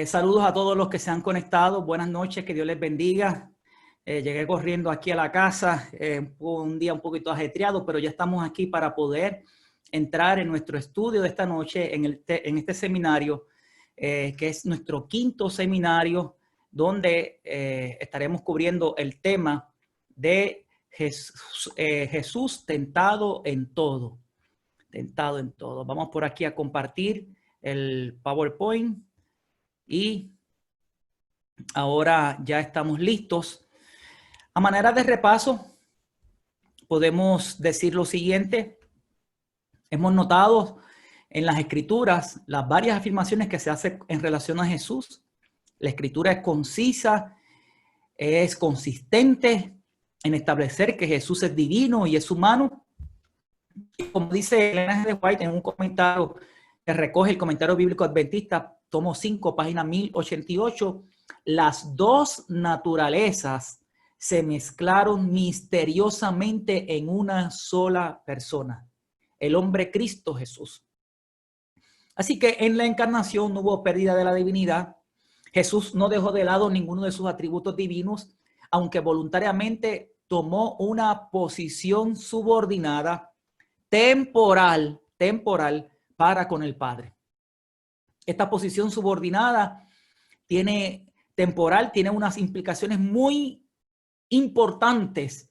Saludos a todos los que se han conectado. Buenas noches, que Dios les bendiga. Llegué corriendo aquí a la casa, un día un poquito ajetreado, pero ya estamos aquí para poder entrar en nuestro estudio de esta noche en este seminario, que es nuestro quinto seminario, donde estaremos cubriendo el tema de Jesús tentado en todo. Tentado en todo. Vamos por aquí a compartir el PowerPoint. Y ahora ya estamos listos. A manera de repaso, podemos decir lo siguiente. Hemos notado en las escrituras las varias afirmaciones que se hacen en relación a Jesús. La escritura es concisa, es consistente en establecer que Jesús es divino y es humano. Y como dice Elena de White en un comentario que recoge el comentario bíblico adventista, tomo 5, página 1088, las dos naturalezas se mezclaron misteriosamente en una sola persona, el hombre Cristo Jesús. Así que en la encarnación no hubo pérdida de la divinidad. Jesús no dejó de lado ninguno de sus atributos divinos, aunque voluntariamente tomó una posición subordinada, temporal para con el Padre. Esta posición subordinada temporal tiene unas implicaciones muy importantes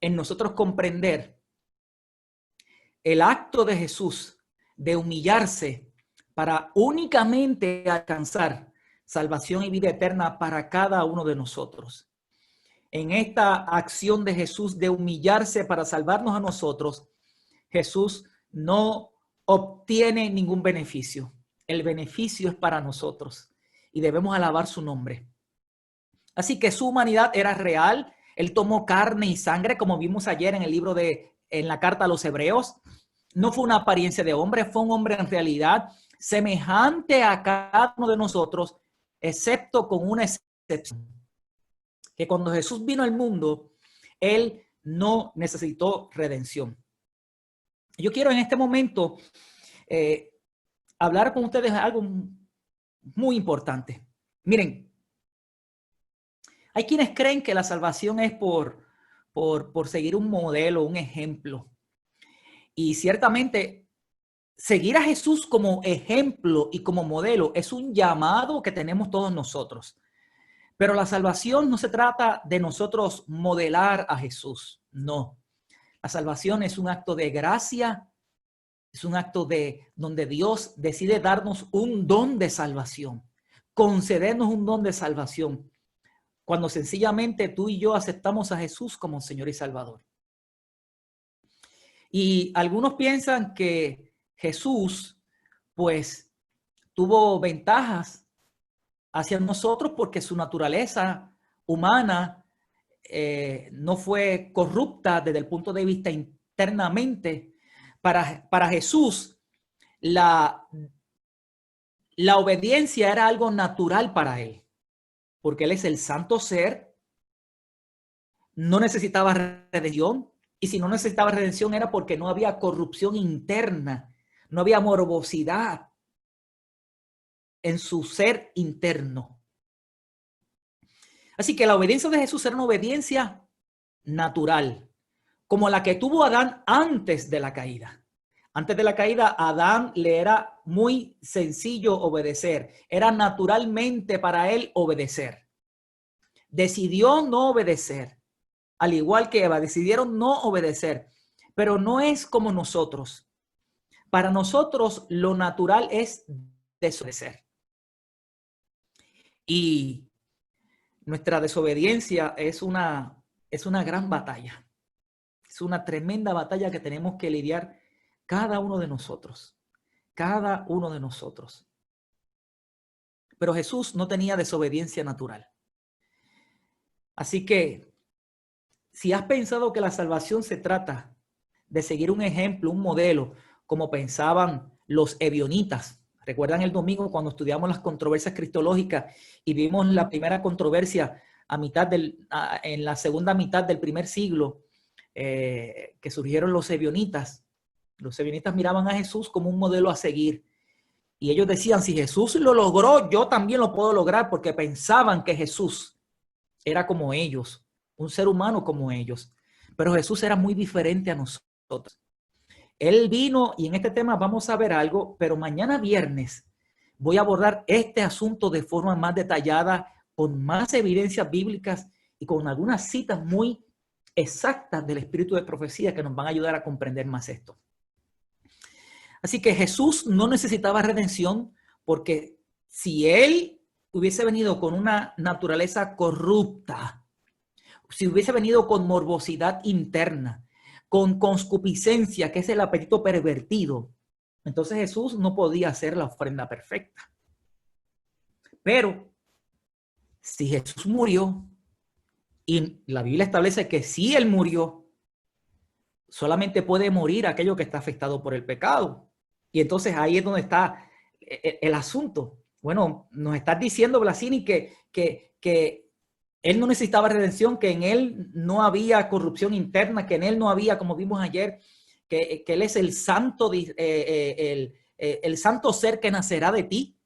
en nosotros comprender el acto de Jesús de humillarse para únicamente alcanzar salvación y vida eterna para cada uno de nosotros. En esta acción de Jesús de humillarse para salvarnos a nosotros, Jesús no obtiene ningún beneficio. El beneficio es para nosotros y debemos alabar su nombre. Así que su humanidad era real. Él tomó carne y sangre, como vimos ayer en la carta a los Hebreos. No fue una apariencia de hombre, fue un hombre en realidad semejante a cada uno de nosotros, excepto con una excepción. Que cuando Jesús vino al mundo, él no necesitó redención. Yo quiero en este momento hablar con ustedes de algo muy importante. Miren, hay quienes creen que la salvación es por seguir un modelo, un ejemplo. Y ciertamente, seguir a Jesús como ejemplo y como modelo es un llamado que tenemos todos nosotros. Pero la salvación no se trata de nosotros modelar a Jesús, no. La salvación es un acto de gracia. Es un acto donde Dios decide darnos un don de salvación, concedernos un don de salvación, cuando sencillamente tú y yo aceptamos a Jesús como Señor y Salvador. Y algunos piensan que Jesús, pues, tuvo ventajas hacia nosotros porque su naturaleza humana no fue corrupta desde el punto de vista internamente. Para Jesús, la obediencia era algo natural para él, porque él es el santo ser, no necesitaba redención, y si no necesitaba redención era porque no había corrupción interna, no había morbosidad en su ser interno. Así que la obediencia de Jesús era una obediencia natural, como la que tuvo Adán antes de la caída. Antes de la caída, a Adán le era muy sencillo obedecer. Era naturalmente para él obedecer. Decidió no obedecer. Al igual que Eva, decidieron no obedecer. Pero no es como nosotros. Para nosotros, lo natural es desobedecer. Y nuestra desobediencia es una gran batalla. Es una tremenda batalla que tenemos que lidiar cada uno de nosotros. Cada uno de nosotros. Pero Jesús no tenía desobediencia natural. Así que, si has pensado que la salvación se trata de seguir un ejemplo, un modelo, como pensaban los ebionitas. ¿Recuerdan el domingo cuando estudiamos las controversias cristológicas y vimos la primera controversia en la segunda mitad del primer siglo, que surgieron los ebionitas? Los ebionitas miraban a Jesús como un modelo a seguir. Y ellos decían, si Jesús lo logró, yo también lo puedo lograr, porque pensaban que Jesús era como ellos, un ser humano como ellos. Pero Jesús era muy diferente a nosotros. Él vino, y en este tema vamos a ver algo, pero mañana viernes voy a abordar este asunto de forma más detallada, con más evidencias bíblicas y con algunas citas muy exactas del espíritu de profecía que nos van a ayudar a comprender más esto. Así que Jesús no necesitaba redención, porque si él hubiese venido con una naturaleza corrupta, si hubiese venido con morbosidad interna, con concupiscencia, que es el apetito pervertido, entonces Jesús no podía hacer la ofrenda perfecta. Pero si Jesús murió, y la Biblia establece que si él murió, solamente puede morir aquello que está afectado por el pecado. Y entonces ahí es donde está el asunto. Bueno, nos estás diciendo, Blasini, que él no necesitaba redención, que en él no había corrupción interna, que en él no había, como vimos ayer, que él es el santo, el santo ser que nacerá de ti.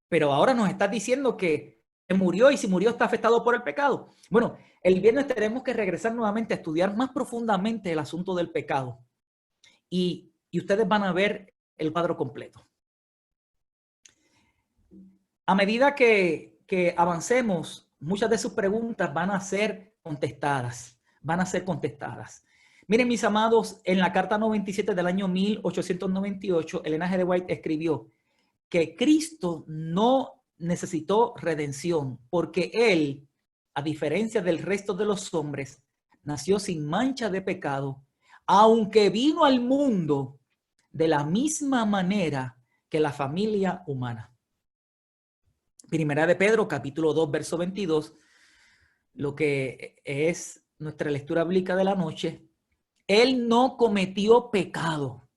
Pero ahora nos estás diciendo que murió, y si murió está afectado por el pecado. Bueno, el viernes tenemos que regresar nuevamente a estudiar más profundamente el asunto del pecado. Y ustedes van a ver el cuadro completo. A medida que avancemos, muchas de sus preguntas van a ser contestadas. Miren, mis amados, en la carta 97 del año 1898, Elena G. de White escribió que Cristo no necesitó redención, porque él, a diferencia del resto de los hombres, nació sin mancha de pecado, aunque vino al mundo de la misma manera que la familia humana. Primera de Pedro, capítulo 2, verso 22, lo que es nuestra lectura bíblica de la noche. Él no cometió pecado,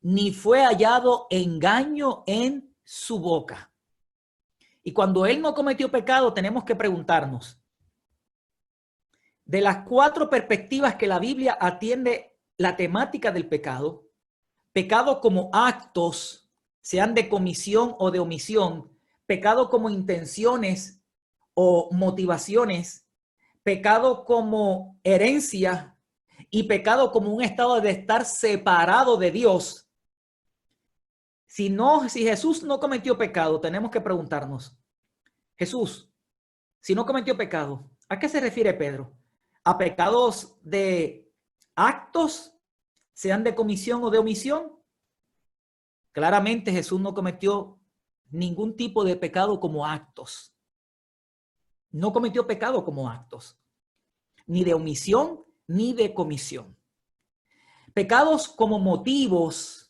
ni fue hallado engaño en su boca. Y cuando él no cometió pecado, tenemos que preguntarnos, de las 4 perspectivas que la Biblia atiende la temática del pecado, pecado como actos, sean de comisión o de omisión, pecado como intenciones o motivaciones, pecado como herencia y pecado como un estado de estar separado de Dios. Si Jesús no cometió pecado, tenemos que preguntarnos, Jesús, si no cometió pecado, ¿a qué se refiere Pedro? ¿A pecados de actos, sean de comisión o de omisión? Claramente Jesús no cometió ningún tipo de pecado como actos. No cometió pecado como actos, ni de omisión ni de comisión. Pecados como motivos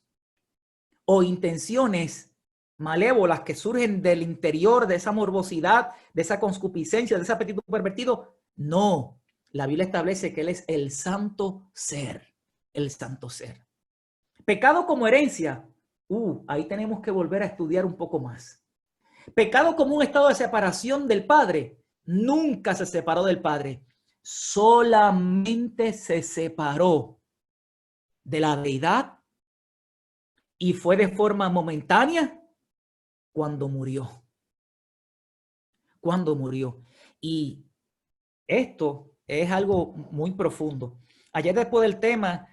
o intenciones malévolas que surgen del interior de esa morbosidad, de esa concupiscencia, de ese apetito pervertido, no. La Biblia establece que él es el santo ser, el santo ser. Pecado como herencia, ahí tenemos que volver a estudiar un poco más. Pecado como un estado de separación del Padre, nunca se separó del Padre, solamente se separó de la deidad y fue de forma momentánea cuando murió. Y esto es algo muy profundo. Ayer, después del tema,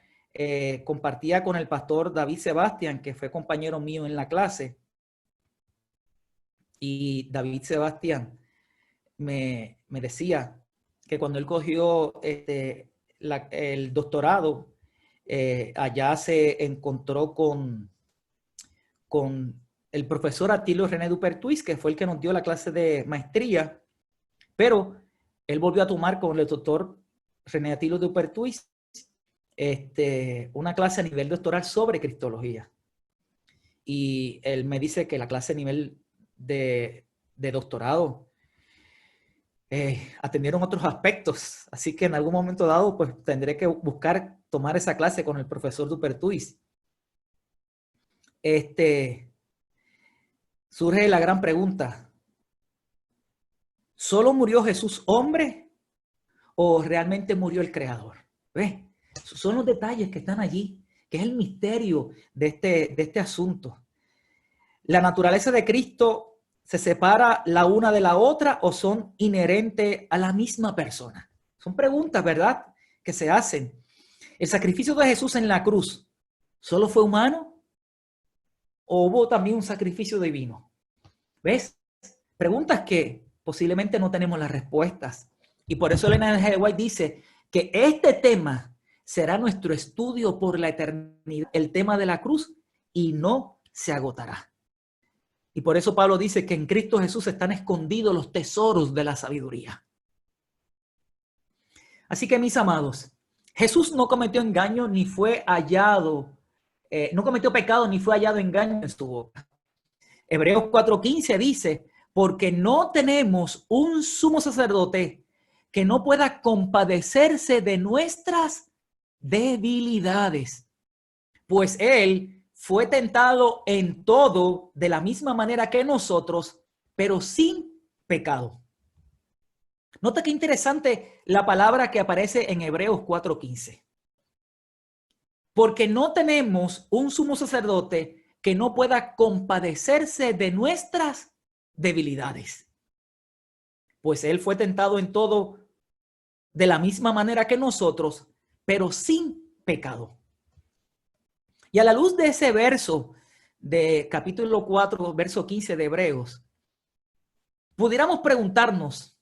compartía con el pastor David Sebastián, que fue compañero mío en la clase. Y David Sebastián me decía que cuando él cogió el doctorado, allá se encontró con el profesor Atilio René Dupertuis, que fue el que nos dio la clase de maestría, pero él volvió a tomar con el doctor René Atilio Dupertuis una clase a nivel doctoral sobre cristología. Y él me dice que la clase a nivel de doctorado atendieron otros aspectos, así que en algún momento dado pues tendré que buscar tomar esa clase con el profesor Dupertuis. Surge la gran pregunta: ¿solo murió Jesús hombre o realmente murió el Creador? ¿Ves? Son los detalles que están allí, que es el misterio de este asunto. ¿La naturaleza de Cristo se separa la una de la otra o son inherentes a la misma persona? Son preguntas, ¿verdad?, que se hacen. ¿El sacrificio de Jesús en la cruz solo fue humano o hubo también un sacrificio divino? ¿Ves? Preguntas que posiblemente no tenemos las respuestas. Y por eso Ellen G. White dice que este tema será nuestro estudio por la eternidad, el tema de la cruz, y no se agotará. Y por eso Pablo dice que en Cristo Jesús están escondidos los tesoros de la sabiduría. Así que, mis amados, Jesús no cometió engaño ni fue hallado, no cometió pecado ni fue hallado engaño en su boca. Hebreos 4:15 dice, porque no tenemos un sumo sacerdote que no pueda compadecerse de nuestras debilidades, pues él fue tentado en todo de la misma manera que nosotros, pero sin pecado. Nota qué interesante la palabra que aparece en Hebreos 4:15. Porque no tenemos un sumo sacerdote que no pueda compadecerse de nuestras debilidades, pues él fue tentado en todo de la misma manera que nosotros, pero sin pecado. Y a la luz de ese verso de capítulo 4, verso 15 de Hebreos, pudiéramos preguntarnos,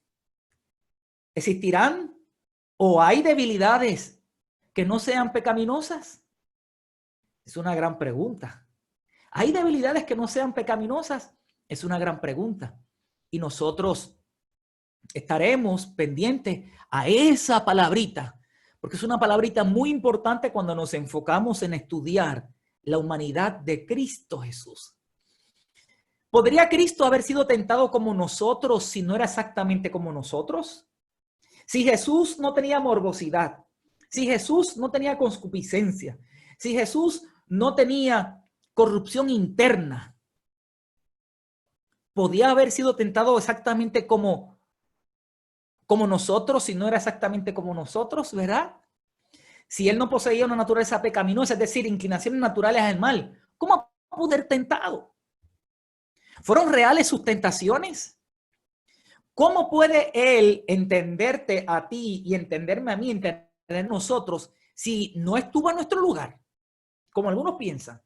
¿existirán o hay debilidades que no sean pecaminosas? Es una gran pregunta. ¿Hay debilidades que no sean pecaminosas? Es una gran pregunta. Y nosotros estaremos pendientes a esa palabrita, porque es una palabrita muy importante cuando nos enfocamos en estudiar la humanidad de Cristo Jesús. ¿Podría Cristo haber sido tentado como nosotros si no era exactamente como nosotros? Si Jesús no tenía morbosidad, si Jesús no tenía concupiscencia, si Jesús no tenía corrupción interna, ¿podía haber sido tentado exactamente como nosotros si no era exactamente como nosotros, verdad? Si él no poseía una naturaleza pecaminosa, es decir, inclinaciones naturales al mal, ¿cómo pudo ser tentado? ¿Fueron reales sus tentaciones? ¿Cómo puede él entenderte a ti y entenderme a mí, entender a nosotros, si no estuvo en nuestro lugar? Como algunos piensan.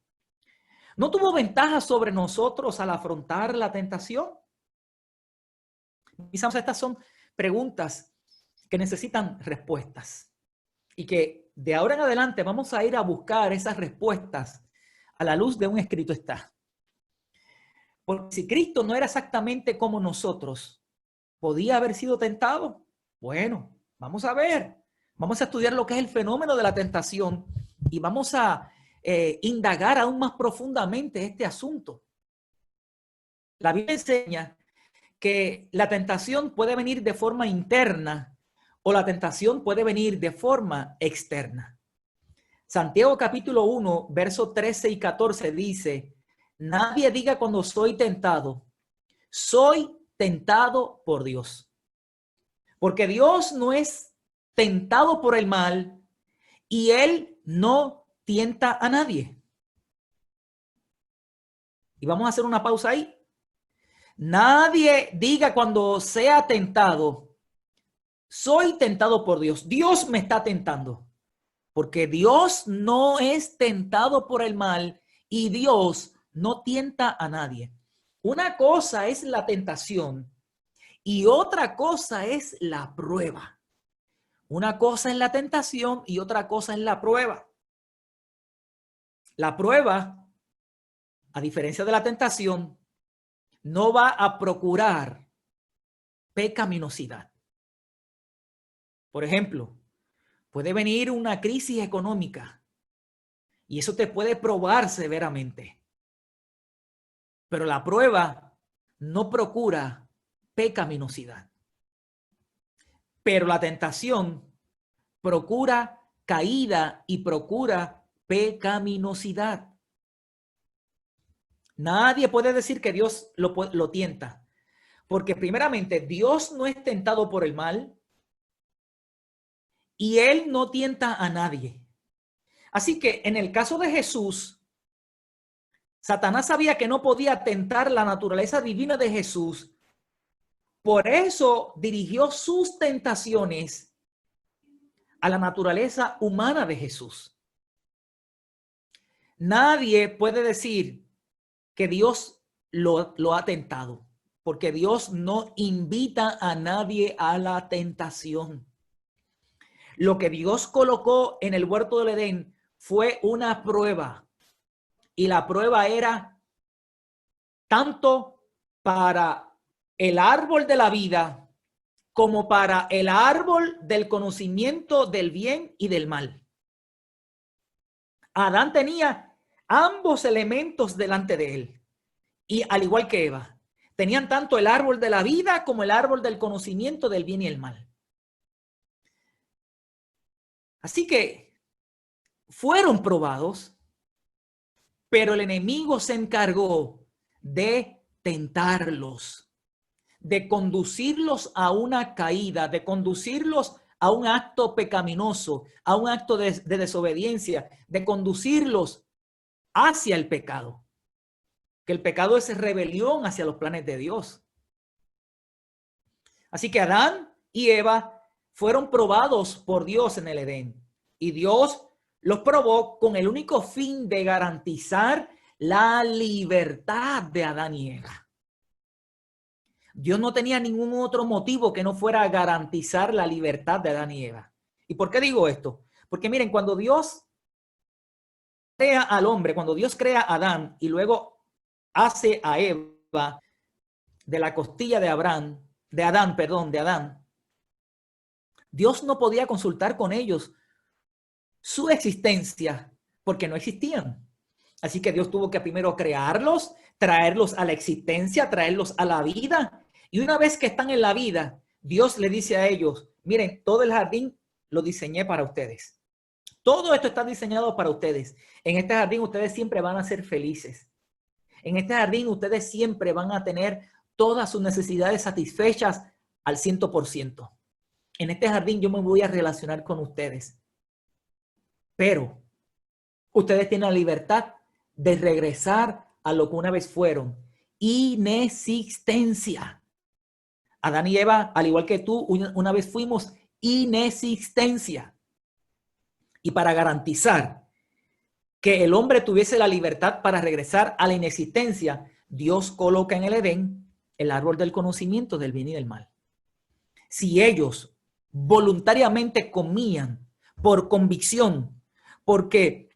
¿No tuvo ventaja sobre nosotros al afrontar la tentación? Quizás estas son preguntas que necesitan respuestas y que de ahora en adelante vamos a ir a buscar esas respuestas a la luz de un escrito está. Porque si Cristo no era exactamente como nosotros, ¿podía haber sido tentado? Bueno, vamos a ver. Vamos a estudiar lo que es el fenómeno de la tentación y vamos a indagar aún más profundamente este asunto. La Biblia enseña que la tentación puede venir de forma interna o la tentación puede venir de forma externa. Santiago capítulo 1, versos 13 y 14 dice, nadie diga cuando soy tentado por Dios. Porque Dios no es tentado por el mal y él no tienta a nadie. Y vamos a hacer una pausa ahí. Nadie diga cuando sea tentado, soy tentado por Dios. Dios me está tentando. Porque Dios no es tentado por el mal y Dios no tienta a nadie. Una cosa es la tentación y otra cosa es la prueba. Una cosa es la tentación y otra cosa es la prueba. La prueba, a diferencia de la tentación, no va a procurar pecaminosidad. Por ejemplo, puede venir una crisis económica y eso te puede probar severamente. Pero la prueba no procura pecaminosidad. Pero la tentación procura caída y procura pecaminosidad. Nadie puede decir que Dios lo tienta, porque primeramente Dios no es tentado por el mal y él no tienta a nadie. Así que en el caso de Jesús, Satanás sabía que no podía tentar la naturaleza divina de Jesús. Por eso dirigió sus tentaciones a la naturaleza humana de Jesús. Nadie puede decir que Dios lo ha tentado, porque Dios no invita a nadie a la tentación. Lo que Dios colocó en el huerto del Edén fue una prueba, y la prueba era tanto para el árbol de la vida como para el árbol del conocimiento del bien y del mal. Adán tenía ambos elementos delante de él, y al igual que Eva, tenían tanto el árbol de la vida como el árbol del conocimiento del bien y el mal. Así que fueron probados, pero el enemigo se encargó de tentarlos, de conducirlos a una caída, de conducirlos a un acto pecaminoso, a un acto de desobediencia, de conducirlos hacia el pecado. Que el pecado es rebelión hacia los planes de Dios. Así que Adán y Eva fueron probados por Dios en el Edén, y Dios los probó con el único fin de garantizar la libertad de Adán y Eva. Dios no tenía ningún otro motivo que no fuera a garantizar la libertad de Adán y Eva. ¿Y por qué digo esto? Porque miren, cuando Dios crea al hombre, cuando Dios crea a Adán y luego hace a Eva de la costilla de Adán, Dios no podía consultar con ellos su existencia porque no existían. Así que Dios tuvo que primero crearlos, traerlos a la existencia, traerlos a la vida. Y una vez que están en la vida, Dios le dice a ellos, miren, todo el jardín lo diseñé para ustedes. Todo esto está diseñado para ustedes. En este jardín ustedes siempre van a ser felices. En este jardín ustedes siempre van a tener todas sus necesidades satisfechas al 100%. En este jardín yo me voy a relacionar con ustedes. Pero ustedes tienen la libertad de regresar a lo que una vez fueron. Inexistencia. Adán y Eva, al igual que tú, una vez fuimos inexistencia. Y para garantizar que el hombre tuviese la libertad para regresar a la inexistencia, Dios coloca en el Edén el árbol del conocimiento del bien y del mal. Si ellos voluntariamente comían por convicción, porque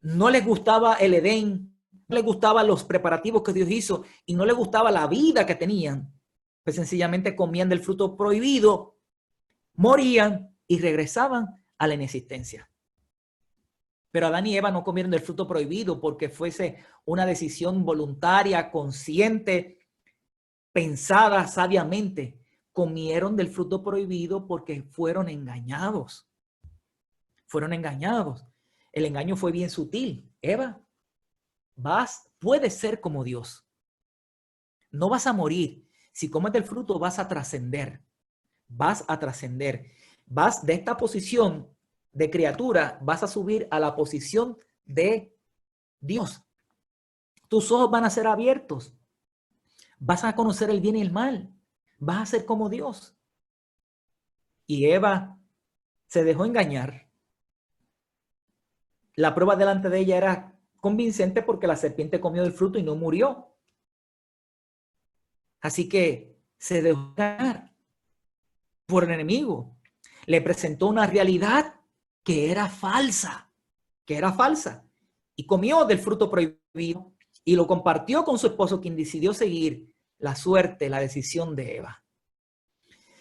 no les gustaba el Edén, no les gustaban los preparativos que Dios hizo y no les gustaba la vida que tenían, pues sencillamente comían del fruto prohibido, morían y regresaban a la inexistencia. Pero Adán y Eva no comieron del fruto prohibido porque fuese una decisión voluntaria, consciente, pensada sabiamente. Comieron del fruto prohibido porque fueron engañados. Fueron engañados. El engaño fue bien sutil. Eva, puedes ser como Dios. No vas a morir. Si comes del fruto vas a trascender. Vas a trascender. Vas de esta posición de criatura, vas a subir a la posición de Dios. Tus ojos van a ser abiertos. Vas a conocer el bien y el mal. Vas a ser como Dios. Y Eva se dejó engañar. La prueba delante de ella era convincente porque la serpiente comió del fruto y no murió. Así que se dejó engañar por el enemigo. Le presentó una realidad que era falsa, y comió del fruto prohibido y lo compartió con su esposo, quien decidió seguir la suerte, la decisión de Eva.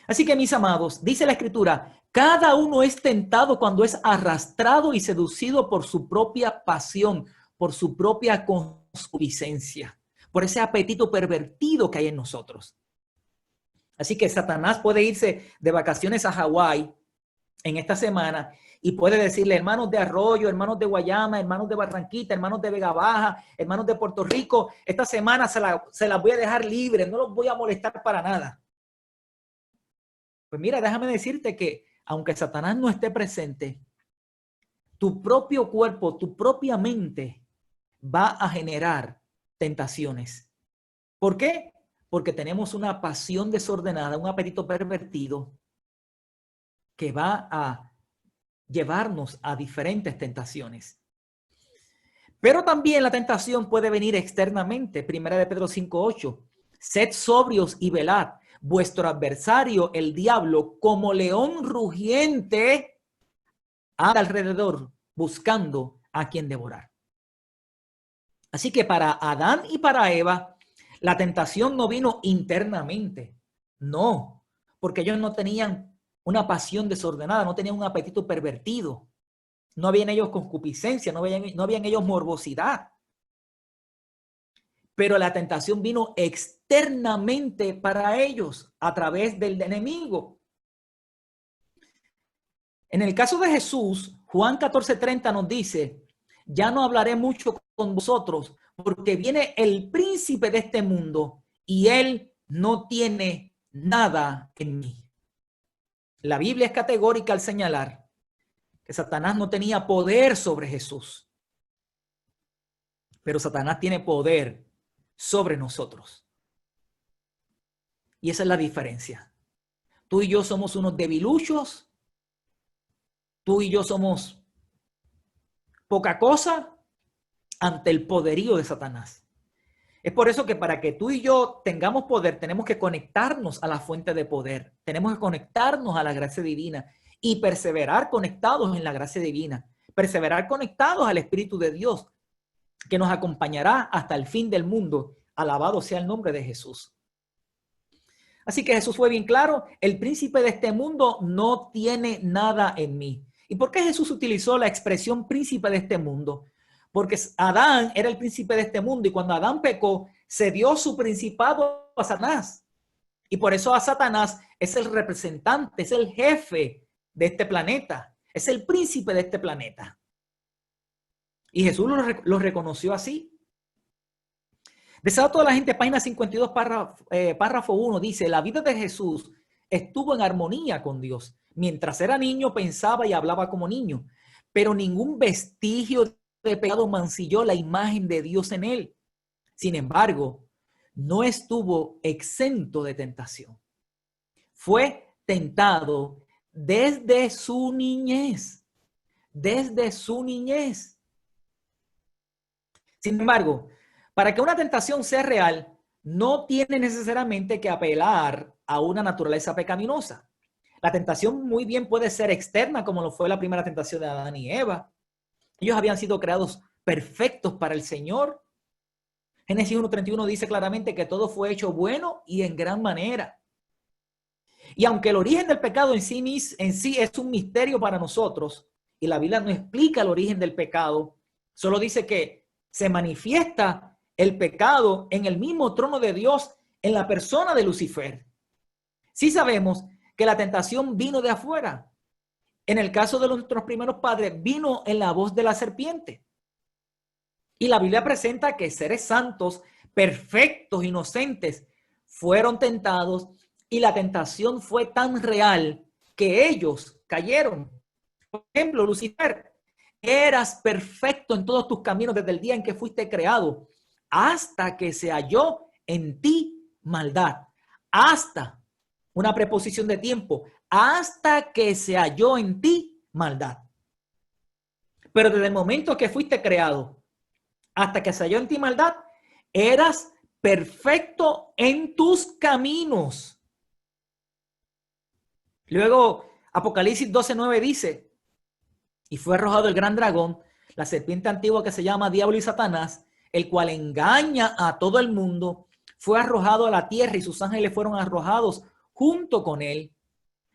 Así que, mis amados, dice la Escritura, cada uno es tentado cuando es arrastrado y seducido por su propia pasión, por su propia concupiscencia, por ese apetito pervertido que hay en nosotros. Así que Satanás puede irse de vacaciones a Hawái en esta semana y puede decirle, hermanos de Arroyo, hermanos de Guayama, hermanos de Barranquita, hermanos de Vega Baja, hermanos de Puerto Rico, esta semana se las voy a dejar libre, no los voy a molestar para nada. Pues mira, déjame decirte que aunque Satanás no esté presente, tu propio cuerpo, tu propia mente va a generar tentaciones. ¿Por qué? Porque tenemos una pasión desordenada, un apetito pervertido que va a llevarnos a diferentes tentaciones. Pero también la tentación puede venir externamente. Primera de Pedro 5:8. Sed sobrios y velad. Vuestro adversario, el diablo, como león rugiente, anda alrededor buscando a quien devorar. Así que para Adán y para Eva, la tentación no vino internamente. No, porque ellos no tenían una pasión desordenada, no tenían un apetito pervertido. No había en ellos concupiscencia, no había en ellos morbosidad. Pero la tentación vino externamente para ellos a través del enemigo. En el caso de Jesús, Juan 14:30 nos dice, ya no hablaré mucho con vosotros porque viene el príncipe de este mundo y él no tiene nada en mí. La Biblia es categórica al señalar que Satanás no tenía poder sobre Jesús, pero Satanás tiene poder sobre nosotros. Y esa es la diferencia. Tú y yo somos unos debiluchos. Tú y yo somos poca cosa ante el poderío de Satanás. Es por eso que para que tú y yo tengamos poder, tenemos que conectarnos a la fuente de poder. Tenemos que conectarnos a la gracia divina y perseverar conectados en la gracia divina. Perseverar conectados al Espíritu de Dios, que nos acompañará hasta el fin del mundo. Alabado sea el nombre de Jesús. Así que Jesús fue bien claro, el príncipe de este mundo no tiene nada en mí. ¿Y por qué Jesús utilizó la expresión príncipe de este mundo? Porque Adán era el príncipe de este mundo y cuando Adán pecó, se dio su principado a Satanás. Y por eso a Satanás es el representante, es el jefe de este planeta, es el príncipe de este planeta. Y Jesús lo reconoció así. Desato a la gente, página 52, párrafo 1, dice, la vida de Jesús estuvo en armonía con Dios. Mientras era niño, pensaba y hablaba como niño, pero ningún vestigio de pecado mancilló la imagen de Dios en él. Sin embargo, no estuvo exento de tentación. Fue tentado desde su niñez. Desde su niñez. Sin embargo, para que una tentación sea real, no tiene necesariamente que apelar a una naturaleza pecaminosa. La tentación muy bien puede ser externa, como lo fue la primera tentación de Adán y Eva. Ellos habían sido creados perfectos para el Señor. Génesis 1:31 dice claramente que todo fue hecho bueno y en gran manera. Y aunque el origen del pecado en sí es un misterio para nosotros, y la Biblia no explica el origen del pecado, solo dice que se manifiesta el pecado en el mismo trono de Dios en la persona de Lucifer. Sí sabemos que la tentación vino de afuera. En el caso de nuestros primeros padres, vino en la voz de la serpiente. Y la Biblia presenta que seres santos, perfectos, inocentes, fueron tentados y la tentación fue tan real que ellos cayeron. Por ejemplo, Lucifer, eras perfecto en todos tus caminos desde el día en que fuiste creado, hasta que se halló en ti maldad. Hasta, una preposición de tiempo, hasta que se halló en ti maldad. Pero desde el momento que fuiste creado, hasta que se halló en ti maldad, eras perfecto en tus caminos. Luego, Apocalipsis 12:9 dice, y fue arrojado el gran dragón, la serpiente antigua que se llama Diablo y Satanás, el cual engaña a todo el mundo, fue arrojado a la tierra y sus ángeles fueron arrojados junto con él.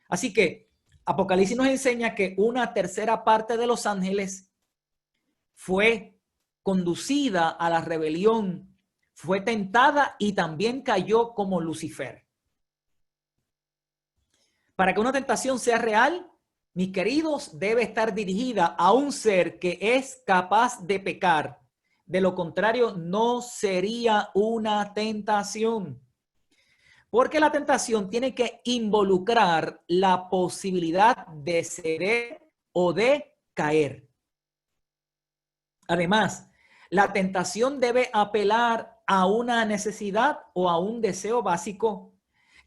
Así que Apocalipsis nos enseña que una tercera parte de los ángeles fue conducida a la rebelión, fue tentada y también cayó como Lucifer. Para que una tentación sea real, mis queridos, debe estar dirigida a un ser que es capaz de pecar. De lo contrario, no sería una tentación. Porque la tentación tiene que involucrar la posibilidad de ceder o de caer. Además, la tentación debe apelar a una necesidad o a un deseo básico,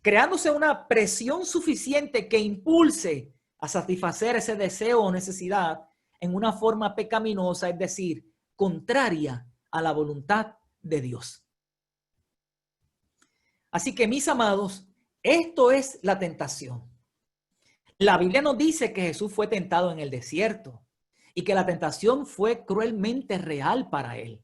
creándose una presión suficiente que impulse a satisfacer ese deseo o necesidad en una forma pecaminosa, es decir, contraria a la voluntad de Dios. Así que, mis amados, esto es la tentación. La Biblia nos dice que Jesús fue tentado en el desierto y que la tentación fue cruelmente real para él.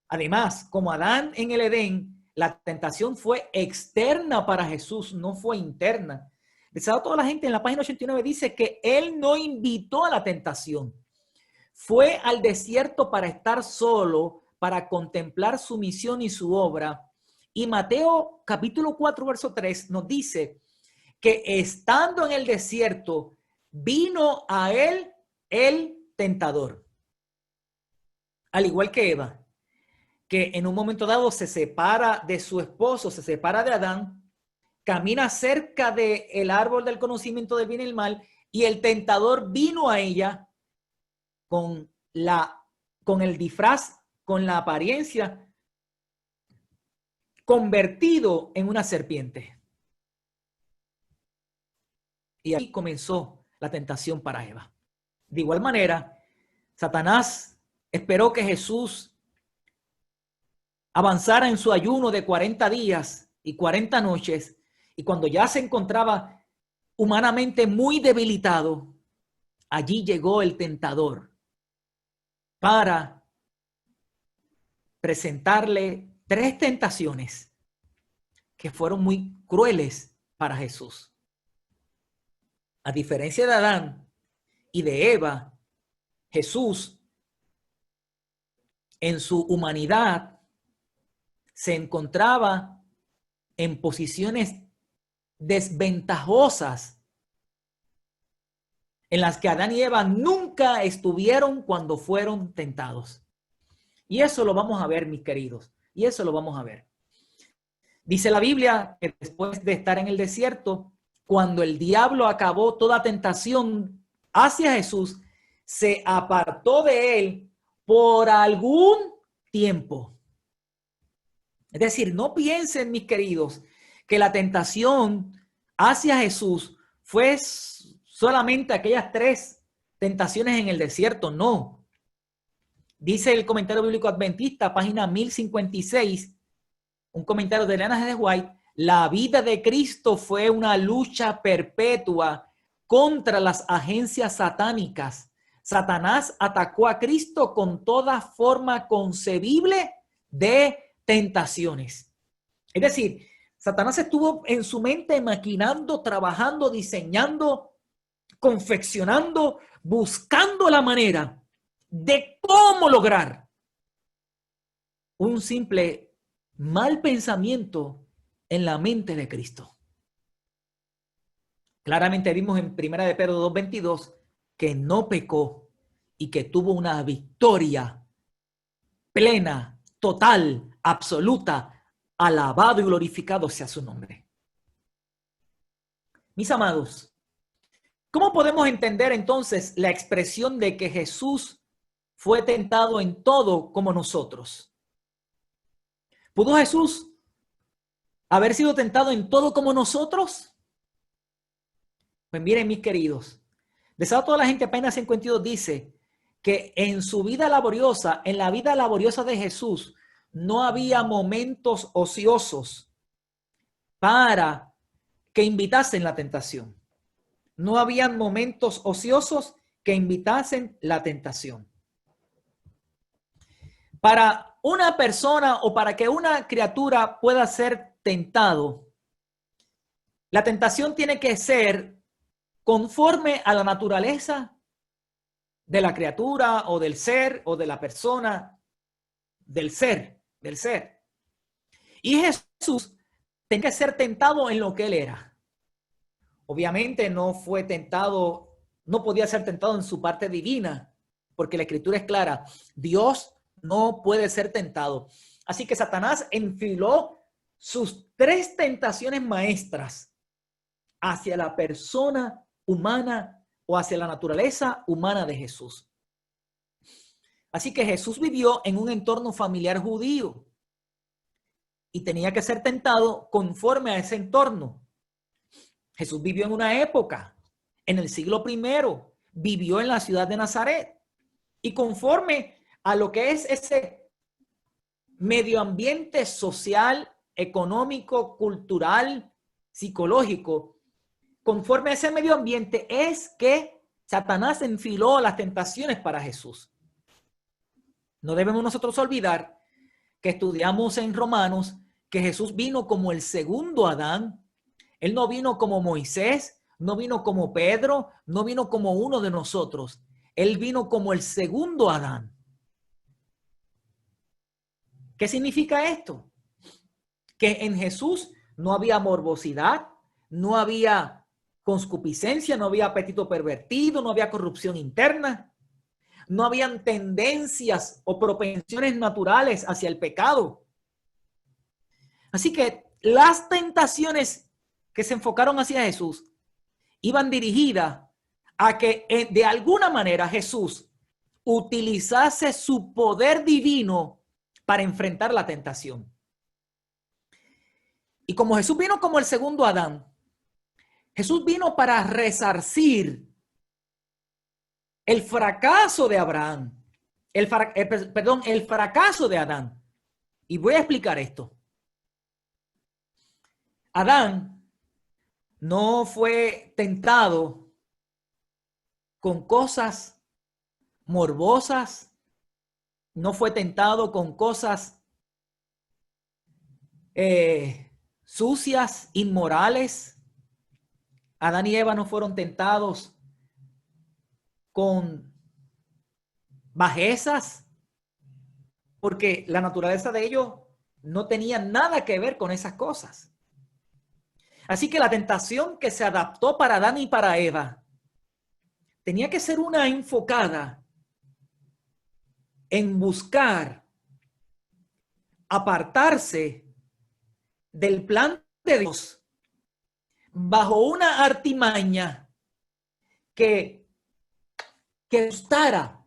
Además, como Adán en el Edén, la tentación fue externa para Jesús, no fue interna. Toda la gente en la página 89 dice que él no invitó a la tentación. Fue al desierto para estar solo, para contemplar su misión y su obra. Y Mateo capítulo 4, verso 3 nos dice que estando en el desierto, vino a él el tentador. Al igual que Eva, que en un momento dado se separa de su esposo, se separa de Adán, camina cerca del árbol del conocimiento del bien y el mal, y el tentador vino a ella con el disfraz, con la apariencia, convertido en una serpiente. Y ahí comenzó la tentación para Eva. De igual manera, Satanás esperó que Jesús avanzara en su ayuno de 40 días y 40 noches, y cuando ya se encontraba humanamente muy debilitado, allí llegó el tentador para presentarle 3 tentaciones que fueron muy crueles para Jesús. A diferencia de Adán y de Eva, Jesús en su humanidad se encontraba en posiciones desventajosas en las que Adán y Eva nunca estuvieron cuando fueron tentados. Y eso lo vamos a ver, mis queridos, y eso lo vamos a ver. Dice la Biblia que después de estar en el desierto, cuando el diablo acabó toda tentación hacia Jesús, se apartó de él por algún tiempo. Es decir, no piensen, mis queridos, que la tentación hacia Jesús fue solamente aquellas 3 tentaciones en el desierto. No. Dice el comentario bíblico adventista, página 1056, un comentario de Ellen G. White: la vida de Cristo fue una lucha perpetua contra las agencias satánicas. Satanás atacó a Cristo con toda forma concebible de tentaciones. Es decir, Satanás estuvo en su mente maquinando, trabajando, diseñando, confeccionando, buscando la manera de cómo lograr un simple mal pensamiento en la mente de Cristo. Claramente vimos en 1 de Pedro 2:22 que no pecó y que tuvo una victoria plena, total, absoluta. Alabado y glorificado sea su nombre. Mis amados, ¿cómo podemos entender entonces la expresión de que Jesús fue tentado en todo como nosotros? ¿Pudo Jesús haber sido tentado en todo como nosotros? Pues miren, mis queridos, toda la gente apenas 52 dice que en su vida laboriosa, en la vida laboriosa de Jesús, no había momentos ociosos para que invitasen la tentación. No habían momentos ociosos que invitasen la tentación. Para una persona o para que una criatura pueda ser tentado, la tentación tiene que ser conforme a la naturaleza de la criatura o del ser o de la persona, del ser. Y Jesús tenía que ser tentado en lo que él era. Obviamente no fue tentado, no podía ser tentado en su parte divina, porque la escritura es clara: Dios no puede ser tentado. Así que Satanás enfiló sus 3 tentaciones maestras hacia la persona humana o hacia la naturaleza humana de Jesús. Así que Jesús vivió en un entorno familiar judío y tenía que ser tentado conforme a ese entorno. Jesús vivió en una época, en el siglo I, vivió en la ciudad de Nazaret y conforme a lo que es ese medio ambiente social, económico, cultural, psicológico, conforme a ese medio ambiente es que Satanás enfiló las tentaciones para Jesús. No debemos nosotros olvidar que estudiamos en Romanos que Jesús vino como el segundo Adán. Él no vino como Moisés, no vino como Pedro, no vino como uno de nosotros. Él vino como el segundo Adán. ¿Qué significa esto? Que en Jesús no había morbosidad, no había concupiscencia, no había apetito pervertido, no había corrupción interna, no habían tendencias o propensiones naturales hacia el pecado. Así que las tentaciones que se enfocaron hacia Jesús iban dirigidas a que de alguna manera Jesús utilizase su poder divino para enfrentar la tentación. Y como Jesús vino como el segundo Adán, Jesús vino para resarcir el fracaso de Abraham, el fracaso de Adán. Y voy a explicar esto. Adán no fue tentado con cosas morbosas, no fue tentado con cosas sucias, inmorales. Adán y Eva no fueron tentados con bajezas, porque la naturaleza de ellos no tenía nada que ver con esas cosas. Así que la tentación que se adaptó para Adán y para Eva tenía que ser una enfocada en buscar apartarse del plan de Dios bajo una artimaña que gustara,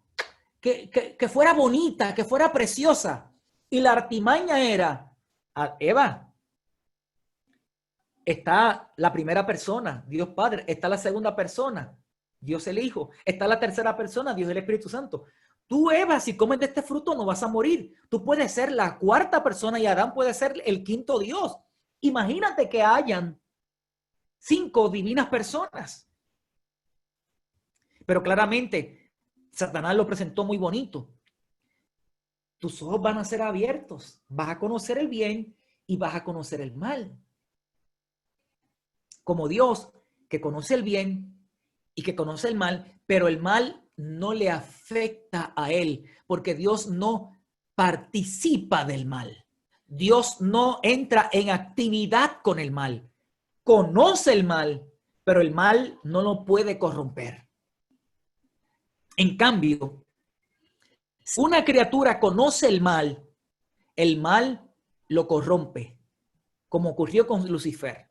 que fuera bonita, que fuera preciosa. Y la artimaña era, Eva, está la primera persona, Dios Padre, está la segunda persona, Dios el Hijo, está la tercera persona, Dios el Espíritu Santo. Tú, Eva, si comes de este fruto no vas a morir. Tú puedes ser la cuarta persona y Adán puede ser el quinto Dios. Imagínate que hayan 5 divinas personas. Pero claramente, Satanás lo presentó muy bonito. Tus ojos van a ser abiertos, vas a conocer el bien y vas a conocer el mal. Como Dios que conoce el bien y que conoce el mal, pero el mal no le afecta a él, porque Dios no participa del mal. Dios no entra en actividad con el mal. Conoce el mal, pero el mal no lo puede corromper. En cambio, si una criatura conoce el mal lo corrompe, como ocurrió con Lucifer.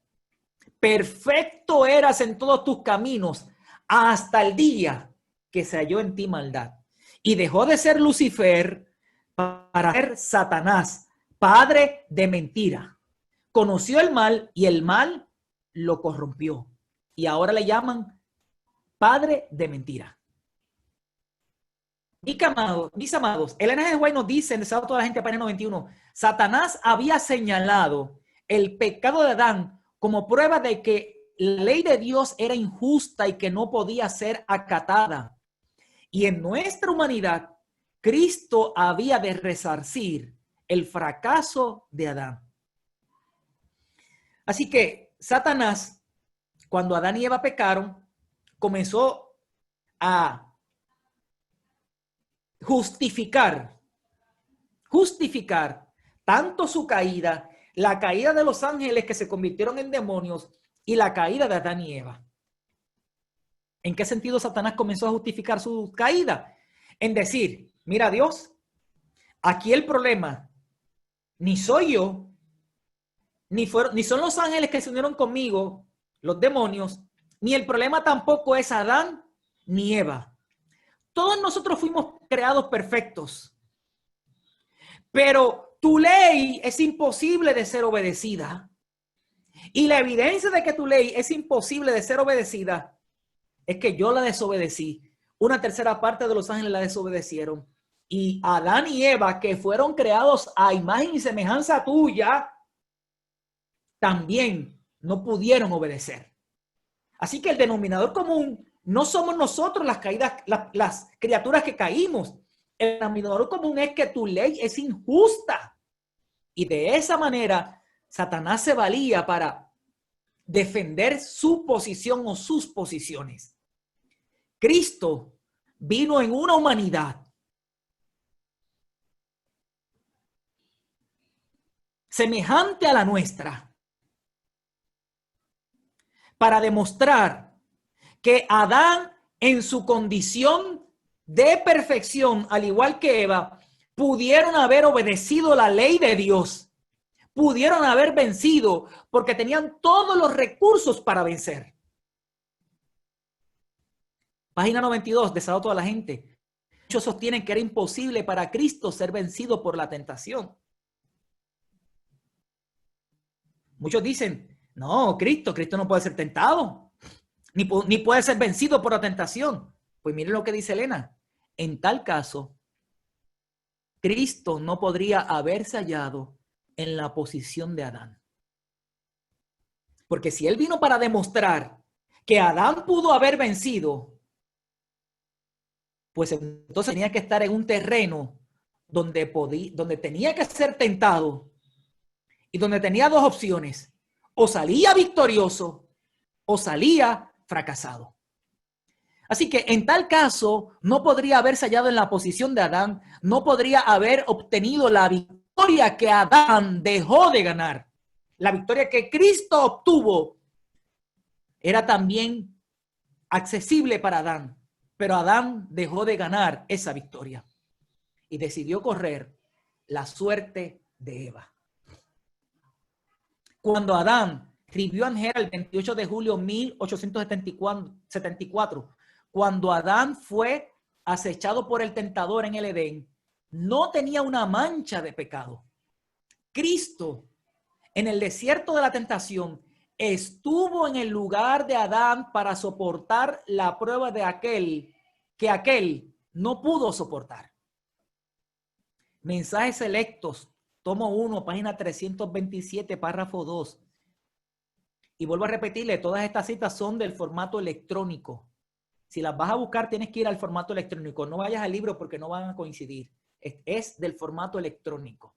Perfecto eras en todos tus caminos hasta el día que se halló en ti maldad. Y dejó de ser Lucifer para ser Satanás, padre de mentira. Conoció el mal y el mal lo corrompió. Y ahora le llaman padre de mentira. Mis amados, Elena G. White nos dice en Deseo a toda la gente, página 91, Satanás había señalado el pecado de Adán como prueba de que la ley de Dios era injusta y que no podía ser acatada. Y en nuestra humanidad, Cristo había de resarcir el fracaso de Adán. Así que Satanás, cuando Adán y Eva pecaron, comenzó a justificar tanto su caída, la caída de los ángeles que se convirtieron en demonios y la caída de Adán y Eva. ¿En qué sentido Satanás comenzó a justificar su caída? En decir, mira Dios, aquí el problema ni soy yo, ni son los ángeles que se unieron conmigo, los demonios, ni el problema tampoco es Adán ni Eva. Todos nosotros fuimos creados perfectos, pero tu ley es imposible de ser obedecida. Y la evidencia de que tu ley es imposible de ser obedecida es que yo la desobedecí. Una tercera parte de los ángeles la desobedecieron. Y Adán y Eva, que fueron creados a imagen y semejanza tuya, también no pudieron obedecer. Así que el denominador común no somos nosotros las caídas, las criaturas que caímos. El denominador común es que tu ley es injusta. Y de esa manera, Satanás se valía para defender su posición o sus posiciones. Cristo vino en una humanidad semejante a la nuestra para demostrar que Adán, en su condición de perfección, al igual que Eva, pudieron haber obedecido la ley de Dios, pudieron haber vencido porque tenían todos los recursos para vencer. Página 92, Desahogo a la gente. Muchos sostienen que era imposible para Cristo ser vencido por la tentación. Muchos dicen, no, Cristo no puede ser tentado, ni puede ser vencido por la tentación. Pues miren lo que dice Elena. En tal caso, Cristo no podría haberse hallado en la posición de Adán. Porque si él vino para demostrar que Adán pudo haber vencido, pues entonces tenía que estar en un terreno donde tenía que ser tentado y donde tenía dos opciones: o salía victorioso o salía fracasado. Así que en tal caso no podría haberse hallado en la posición de Adán, no podría haber obtenido la victoria que Adán dejó de ganar. La victoria que Cristo obtuvo era también accesible para Adán, pero Adán dejó de ganar esa victoria y decidió correr la suerte de Eva. Cuando Adán escribió en Génesis el 28 de julio de 1874, cuando Adán fue acechado por el tentador en el Edén, no tenía una mancha de pecado. Cristo, en el desierto de la tentación, estuvo en el lugar de Adán para soportar la prueba de aquel no pudo soportar. Mensajes selectos, tomo 1, página 327, párrafo 2. Y vuelvo a repetirle, todas estas citas son del formato electrónico. Si las vas a buscar, tienes que ir al formato electrónico. No vayas al libro porque no van a coincidir. Es del formato electrónico.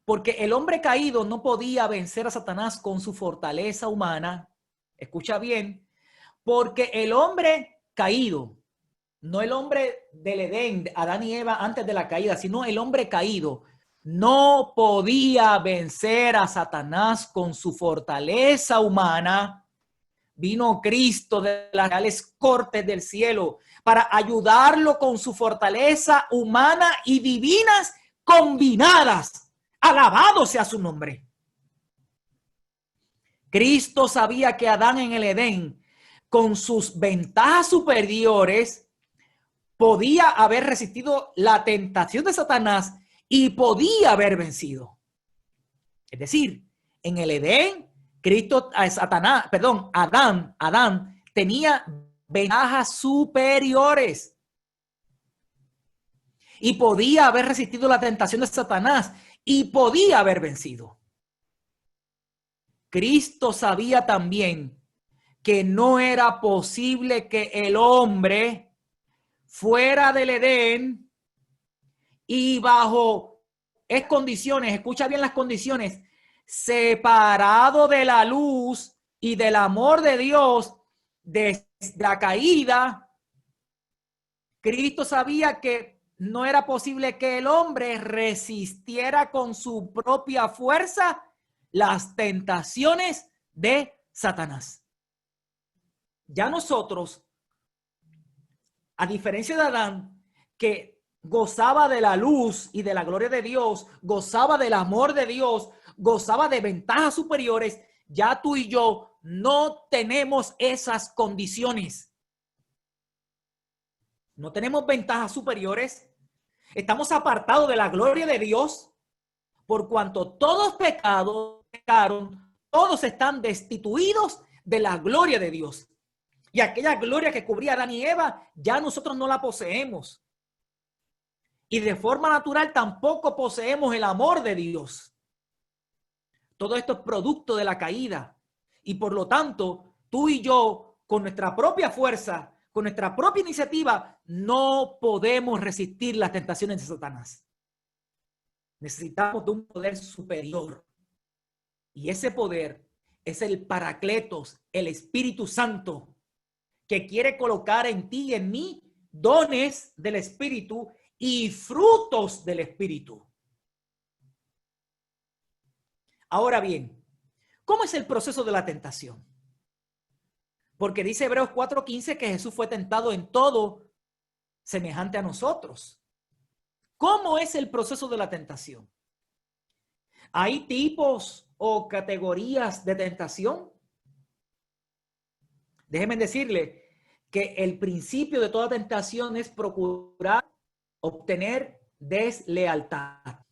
Porque el hombre caído no podía vencer a Satanás con su fortaleza humana. Escucha bien. Porque el hombre caído, no el hombre del Edén, Adán y Eva antes de la caída, sino el hombre caído, no podía vencer a Satanás con su fortaleza humana. Vino Cristo de las reales cortes del cielo para ayudarlo con su fortaleza humana y divinas combinadas. Alabado sea su nombre. Cristo sabía que Adán en el Edén, con sus ventajas superiores, podía haber resistido la tentación de Satanás y podía haber vencido. Es decir, en el Edén, Adán tenía ventajas superiores y podía haber resistido la tentación de Satanás y podía haber vencido. Cristo sabía también que no era posible que el hombre fuera del Edén y bajo condiciones, escucha bien las condiciones, separado de la luz y del amor de Dios desde la caída. Cristo sabía que no era posible que el hombre resistiera con su propia fuerza las tentaciones de Satanás. Ya nosotros, a diferencia de Adán, que gozaba de la luz y de la gloria de Dios, gozaba del amor de Dios, gozaba de ventajas superiores, ya tú y yo no tenemos esas condiciones. no tenemos ventajas superiores, estamos apartados de la gloria de Dios, por cuanto todos pecaron, todos están destituidos de la gloria de Dios. Y aquella gloria que cubría a Adán y Eva, ya nosotros no la poseemos. Y de forma natural tampoco poseemos el amor de Dios. Todo esto es producto de la caída. Y por lo tanto, tú y yo, con nuestra propia fuerza, con nuestra propia iniciativa, no podemos resistir las tentaciones de Satanás. Necesitamos de un poder superior. Y ese poder es el Paracletos, el Espíritu Santo, que quiere colocar en ti y en mí dones del Espíritu y frutos del Espíritu. Ahora bien, ¿cómo es el proceso de la tentación? Porque dice Hebreos 4:15 que Jesús fue tentado en todo semejante a nosotros. ¿Cómo es el proceso de la tentación? ¿Hay tipos o categorías de tentación? Déjenme decirle que el principio de toda tentación es procurar obtener deslealtad.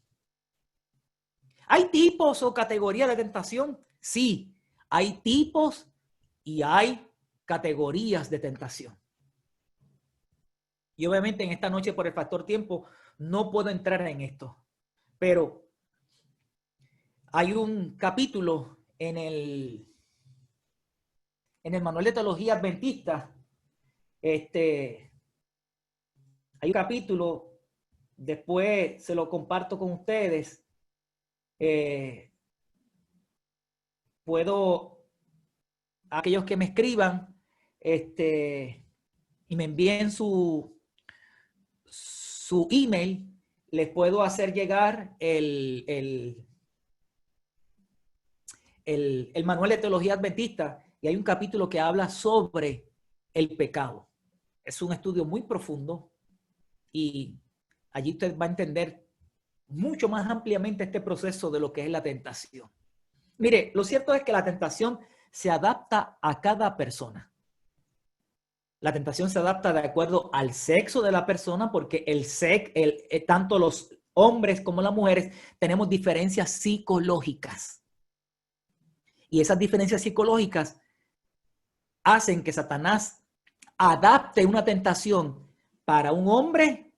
¿Hay tipos o categorías de tentación? Sí, hay tipos y hay categorías de tentación. Y obviamente en esta noche por el factor tiempo no puedo entrar en esto, pero hay un capítulo en el manual de teología adventista. Hay un capítulo, después se lo comparto con ustedes. Puedo, a aquellos que me escriban y me envíen su email, les puedo hacer llegar el manual de teología adventista, y hay un capítulo que habla sobre el pecado. Es un estudio muy profundo y allí usted va a entender mucho más ampliamente este proceso de lo que es la tentación. Mire, lo cierto es que la tentación se adapta a cada persona. La tentación se adapta de acuerdo al sexo de la persona, porque tanto los hombres como las mujeres tenemos diferencias psicológicas. Y esas diferencias psicológicas hacen que Satanás adapte una tentación para un hombre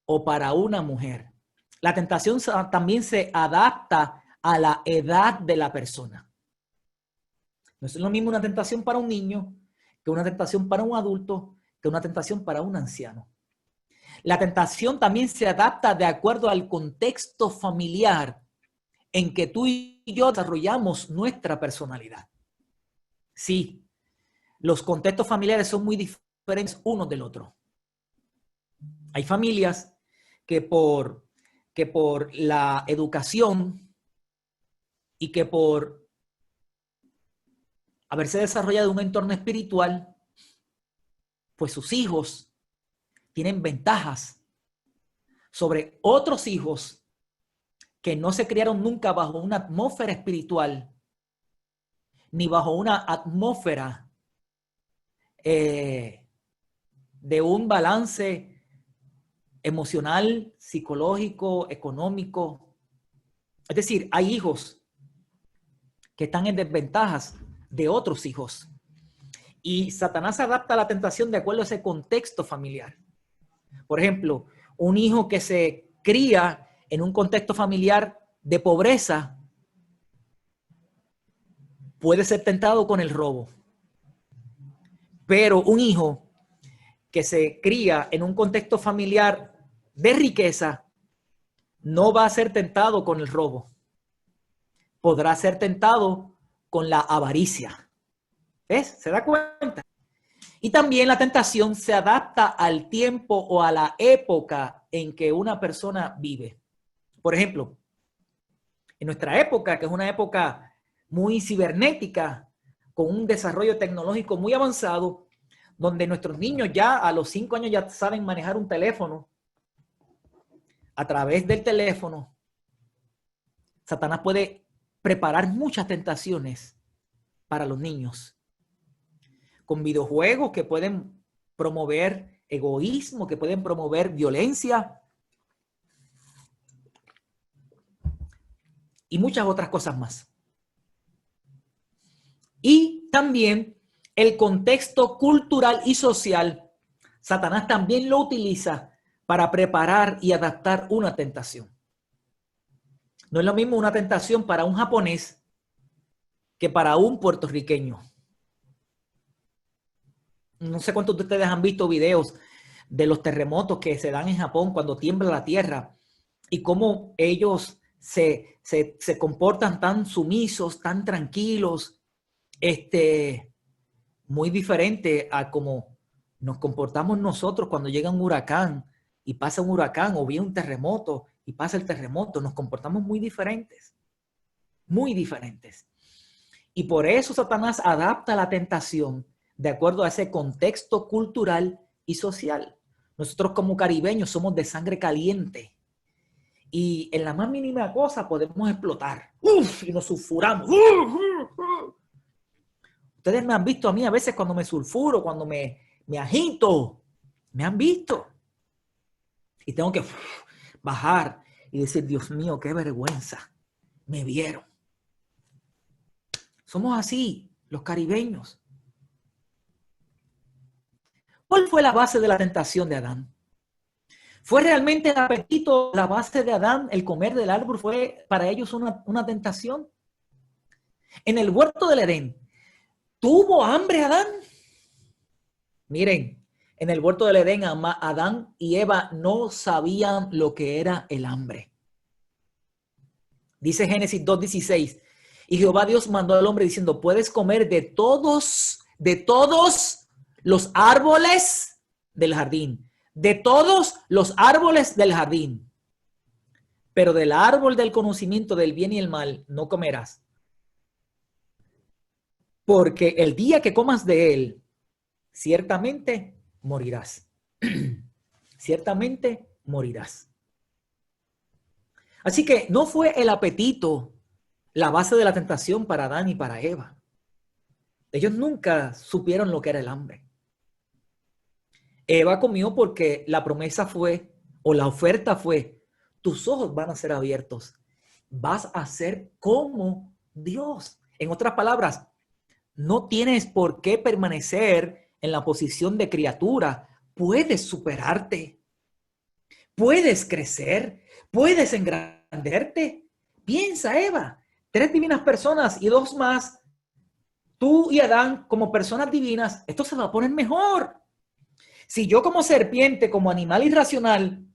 o para una mujer. La tentación también se adapta a la edad de la persona. No es lo mismo una tentación para un niño que una tentación para un adulto, que una tentación para un anciano. La tentación también se adapta de acuerdo al contexto familiar en que tú y yo desarrollamos nuestra personalidad. Sí, los contextos familiares son muy diferentes unos del otro. Hay familias que por la educación y que por haberse desarrollado un entorno espiritual, pues sus hijos tienen ventajas sobre otros hijos que no se criaron nunca bajo una atmósfera espiritual, ni bajo una atmósfera de un balance emocional, psicológico, económico. Es decir, hay hijos que están en desventajas de otros hijos. Y Satanás adapta la tentación de acuerdo a ese contexto familiar. Por ejemplo, un hijo que se cría en un contexto familiar de pobreza puede ser tentado con el robo. Pero un hijo que se cría en un contexto familiar de riqueza no va a ser tentado con el robo. Podrá ser tentado con la avaricia. ¿Ves? ¿Se da cuenta? Y también la tentación se adapta al tiempo o a la época en que una persona vive. Por ejemplo, en nuestra época, que es una época muy cibernética, con un desarrollo tecnológico muy avanzado, donde nuestros niños ya a los 5 años ya saben manejar un teléfono. A través del teléfono, Satanás puede preparar muchas tentaciones para los niños, con videojuegos que pueden promover egoísmo, que pueden promover violencia y muchas otras cosas más. Y también el contexto cultural y social, Satanás también lo utiliza para preparar y adaptar una tentación. No es lo mismo una tentación para un japonés que para un puertorriqueño. No sé cuántos de ustedes han visto videos de los terremotos que se dan en Japón cuando tiembla la tierra y cómo ellos se comportan tan sumisos, tan tranquilos, muy diferente a cómo nos comportamos nosotros cuando llega un huracán y pasa un huracán, o viene un terremoto y pasa el terremoto. Nos comportamos muy diferentes, muy diferentes. Y por eso Satanás adapta la tentación de acuerdo a ese contexto cultural y social. Nosotros como caribeños somos de sangre caliente y en la más mínima cosa podemos explotar. ¡Uf! Y nos sulfuramos. Ustedes me han visto a mí a veces cuando me sulfuro, cuando me agito. Me han visto. Y tengo que bajar y decir, Dios mío, qué vergüenza. Me vieron. Somos así, los caribeños. ¿Cuál fue la base de la tentación de Adán? ¿Fue realmente el apetito la base de Adán? ¿El comer del árbol fue para ellos una tentación? En el huerto del Edén, ¿tuvo hambre Adán? Miren, en el huerto del Edén, Adán y Eva no sabían lo que era el hambre. Dice Génesis 2:16, y Jehová Dios mandó al hombre diciendo, puedes comer de todos los árboles del jardín, de todos los árboles del jardín, pero del árbol del conocimiento del bien y el mal no comerás, porque el día que comas de él, ciertamente morirás. Ciertamente morirás. Así que no fue el apetito la base de la tentación para Adán y para Eva. Ellos nunca supieron lo que era el hambre. Eva comió porque la promesa fue, o la oferta fue, tus ojos van a ser abiertos. Vas a ser como Dios. En otras palabras, no tienes por qué permanecer en la posición de criatura. Puedes superarte. Puedes crecer. Puedes engranderte. Piensa, Eva. 3 divinas personas y 2 más. Tú y Adán como personas divinas. Esto se va a poner mejor. Si yo como serpiente, como animal irracional,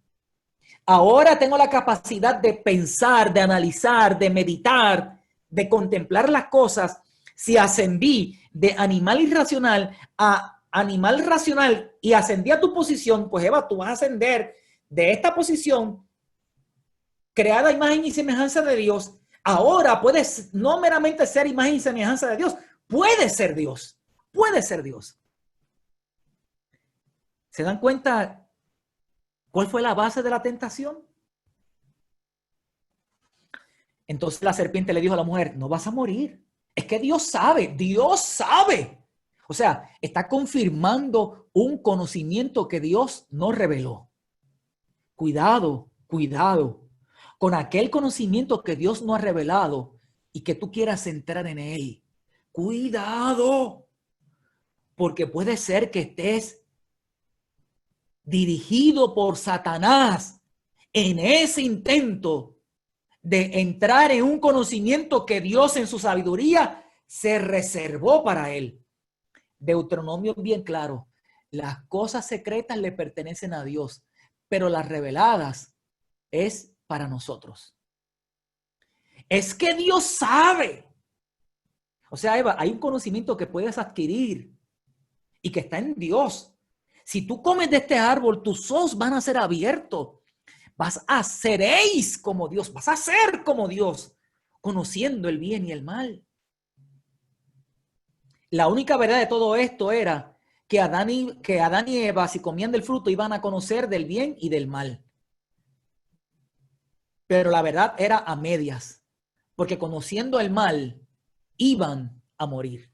ahora tengo la capacidad de pensar, de analizar, de meditar, de contemplar las cosas, si ascendí de animal irracional a animal racional y ascendí a tu posición, pues Eva, tú vas a ascender de esta posición creada a imagen y semejanza de Dios. Ahora puedes no meramente ser imagen y semejanza de Dios, puedes ser Dios, puedes ser Dios. ¿Se dan cuenta cuál fue la base de la tentación? Entonces la serpiente le dijo a la mujer, no vas a morir. Es que Dios sabe, Dios sabe. O sea, está confirmando un conocimiento que Dios no reveló. Cuidado, cuidado con aquel conocimiento que Dios no ha revelado y que tú quieras entrar en él. Cuidado, porque puede ser que estés dirigido por Satanás en ese intento de entrar en un conocimiento que Dios en su sabiduría se reservó para él. Deuteronomio bien claro, las cosas secretas le pertenecen a Dios, pero las reveladas es para nosotros. Es que Dios sabe. O sea, Eva, hay un conocimiento que puedes adquirir y que está en Dios. Si tú comes de este árbol, tus ojos van a ser abiertos. Seréis como Dios, vas a ser como Dios, conociendo el bien y el mal. La única verdad de todo esto era que Adán y Eva, si comían del fruto, iban a conocer del bien y del mal. Pero la verdad era a medias, porque conociendo el mal, iban a morir.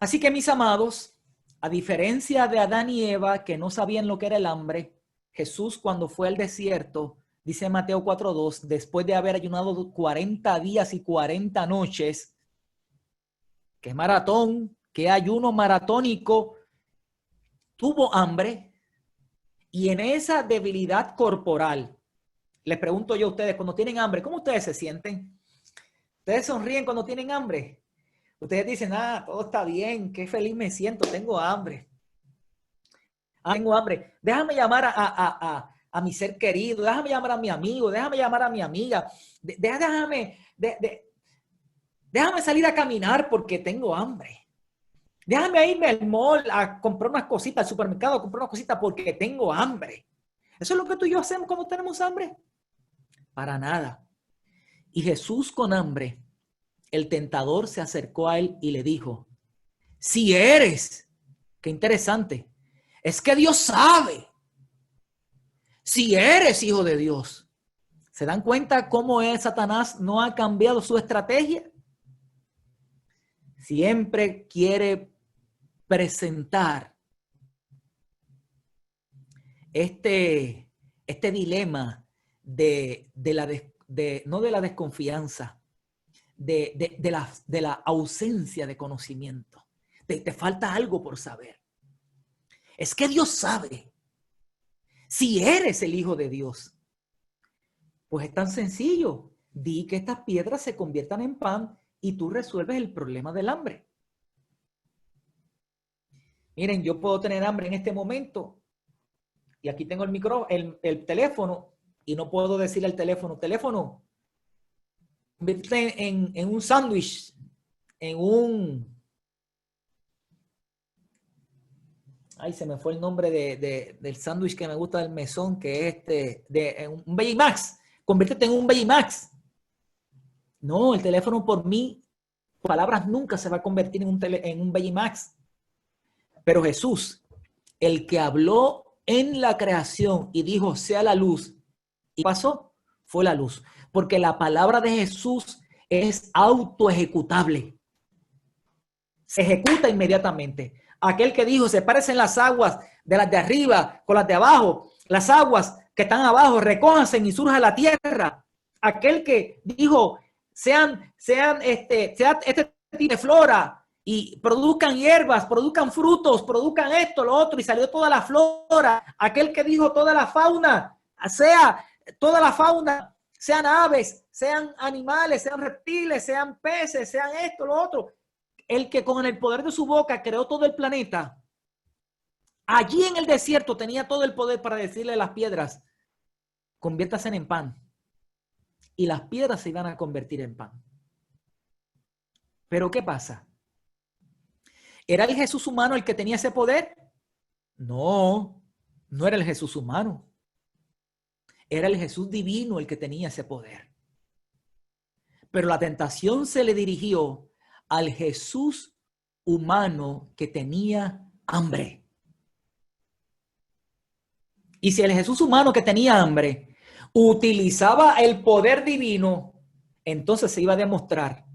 Así que, mis amados, A diferencia de Adán y Eva, que no sabían lo que era el hambre, Jesús cuando fue al desierto, dice Mateo 4:2, después de haber ayunado 40 días y 40 noches, qué maratón, qué ayuno maratónico, tuvo hambre y en esa debilidad corporal, les pregunto yo a ustedes, cuando tienen hambre, ¿cómo ustedes se sienten? ¿Ustedes sonríen cuando tienen hambre? Ustedes dicen, todo está bien, qué feliz me siento, tengo hambre. Tengo hambre. Déjame llamar a mi ser querido, déjame llamar a mi amigo, déjame llamar a mi amiga, déjame salir a caminar porque tengo hambre. Déjame irme al mall a comprar unas cositas, al supermercado a comprar unas cositas porque tengo hambre. ¿Eso es lo que tú y yo hacemos cuando tenemos hambre? Para nada. Y Jesús con hambre, el tentador se acercó a él y le dijo, si eres, qué interesante, es que Dios sabe, si eres hijo de Dios. ¿Se dan cuenta cómo Satanás no ha cambiado su estrategia? Siempre quiere presentar este dilema no de la desconfianza, de la ausencia de conocimiento. Te falta algo por saber. Es que Dios sabe. Si eres el Hijo de Dios, pues es tan sencillo. Di que estas piedras se conviertan en pan y tú resuelves el problema del hambre. Miren, yo puedo tener hambre en este momento y aquí tengo el teléfono y no puedo decirle al teléfono, convierte en un sándwich, ay, se me fue el nombre del sándwich que me gusta del mesón, que es un Bellimax. Conviértete en un Bellimax. No, el teléfono por mí, palabras nunca se va a convertir en un Bellimax. Pero Jesús, el que habló en la creación y dijo, sea la luz, y pasó, fue la luz. Porque la palabra de Jesús es autoejecutable. Se ejecuta inmediatamente. Aquel que dijo, sepárense las aguas de las de arriba con las de abajo. Las aguas que están abajo, recójanse y surja la tierra. Aquel que dijo, sean este tipo de flora y produzcan hierbas, produzcan frutos, produzcan esto, lo otro, y salió toda la flora. Aquel que dijo toda la fauna, sean aves, sean animales, sean reptiles, sean peces, sean esto, lo otro. El que con el poder de su boca creó todo el planeta, allí en el desierto tenía todo el poder para decirle a las piedras, conviértase en pan. Y las piedras se iban a convertir en pan. Pero ¿qué pasa? ¿Era el Jesús humano el que tenía ese poder? No, no era el Jesús humano. Era el Jesús divino el que tenía ese poder. Pero la tentación se le dirigió al Jesús humano que tenía hambre. Y si el Jesús humano que tenía hambre utilizaba el poder divino, entonces se iba a demostrar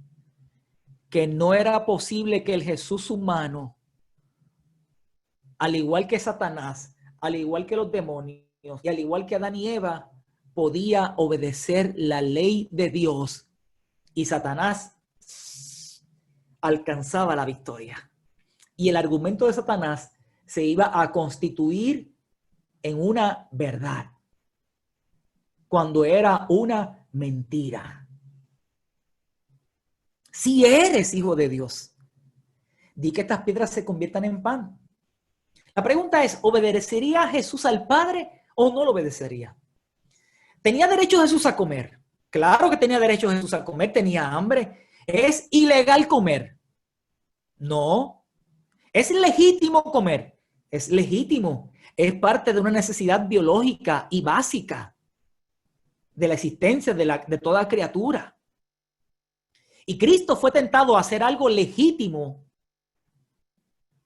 que no era posible que el Jesús humano, al igual que Satanás, al igual que los demonios y al igual que Adán y Eva, podía obedecer la ley de Dios y Satanás alcanzaba la victoria. Y el argumento de Satanás se iba a constituir en una verdad, cuando era una mentira. Si eres hijo de Dios, di que estas piedras se conviertan en pan. La pregunta es, ¿obedecería Jesús al Padre o no lo obedecería? ¿Tenía derecho Jesús a comer? Claro que tenía derecho Jesús a comer, tenía hambre. ¿Es ilegal comer? No. ¿Es legítimo comer? Es legítimo. Es parte de una necesidad biológica y básica de la existencia de toda criatura. Y Cristo fue tentado a hacer algo legítimo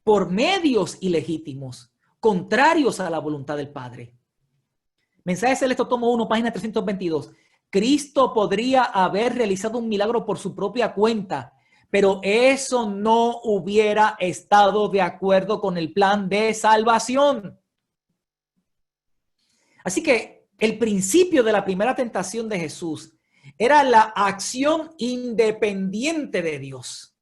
por medios ilegítimos, contrarios a la voluntad del Padre. Mensaje Celeste, tomo 1, página 322. Cristo podría haber realizado un milagro por su propia cuenta, Pero eso no hubiera estado de acuerdo con el plan de salvación. Así que el principio de la primera tentación de Jesús era la acción independiente de Dios.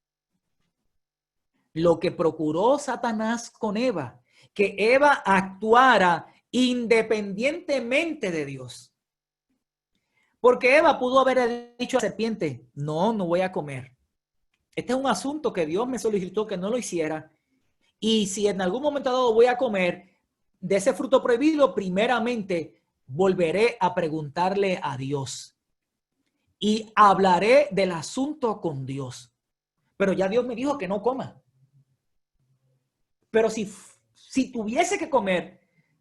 Lo que procuró Satanás con Eva, que Eva actuara independientemente de Dios. Porque Eva pudo haber dicho a la serpiente, no voy a comer. Este es un asunto que Dios me solicitó que no lo hiciera. Y si en algún momento dado voy a comer de ese fruto prohibido, primeramente volveré a preguntarle a Dios. Y hablaré del asunto con Dios. Pero ya Dios me dijo que no coma. Pero si tuviese que comer,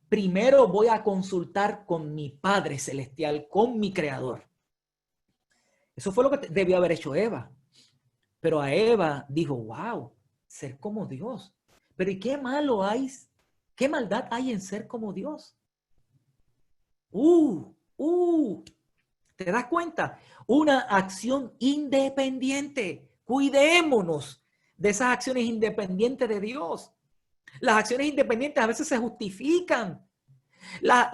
primero voy a consultar con mi Padre Celestial, con mi Creador. Eso fue lo que debió haber hecho Eva. Pero a Eva dijo, wow, ser como Dios. Pero ¿y qué malo hay? ¿Qué maldad hay en ser como Dios? ¿Te das cuenta? Una acción independiente. Cuidémonos de esas acciones independientes de Dios. Las acciones independientes a veces se justifican. Las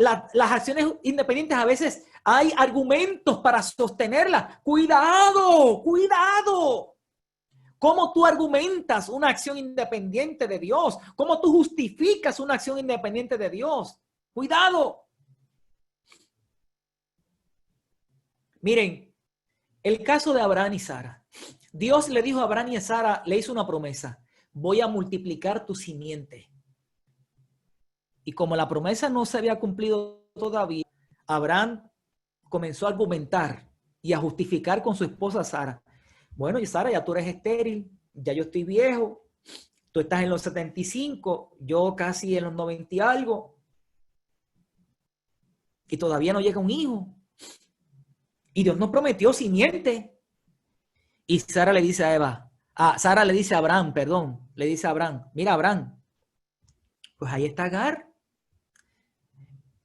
acciones independientes a veces hay argumentos para sostenerlas. ¡Cuidado! ¡Cuidado! ¿Cómo tú argumentas una acción independiente de Dios? ¿Cómo tú justificas una acción independiente de Dios? ¡Cuidado! Miren, el caso de Abraham y Sara. Dios le dijo a Abraham y a Sara, le hizo una promesa. Voy a multiplicar tu simiente. Y como la promesa no se había cumplido todavía, Abraham comenzó a argumentar y a justificar con su esposa Sara. Bueno, y Sara, ya tú eres estéril, ya yo estoy viejo, tú estás en los 75, yo casi en los 90 y algo, y todavía no llega un hijo. Y Dios nos prometió simiente. Y Sara le dice a Eva, Sara le dice a Abraham, perdón, le dice a Abraham, mira Abraham, pues ahí está Agar.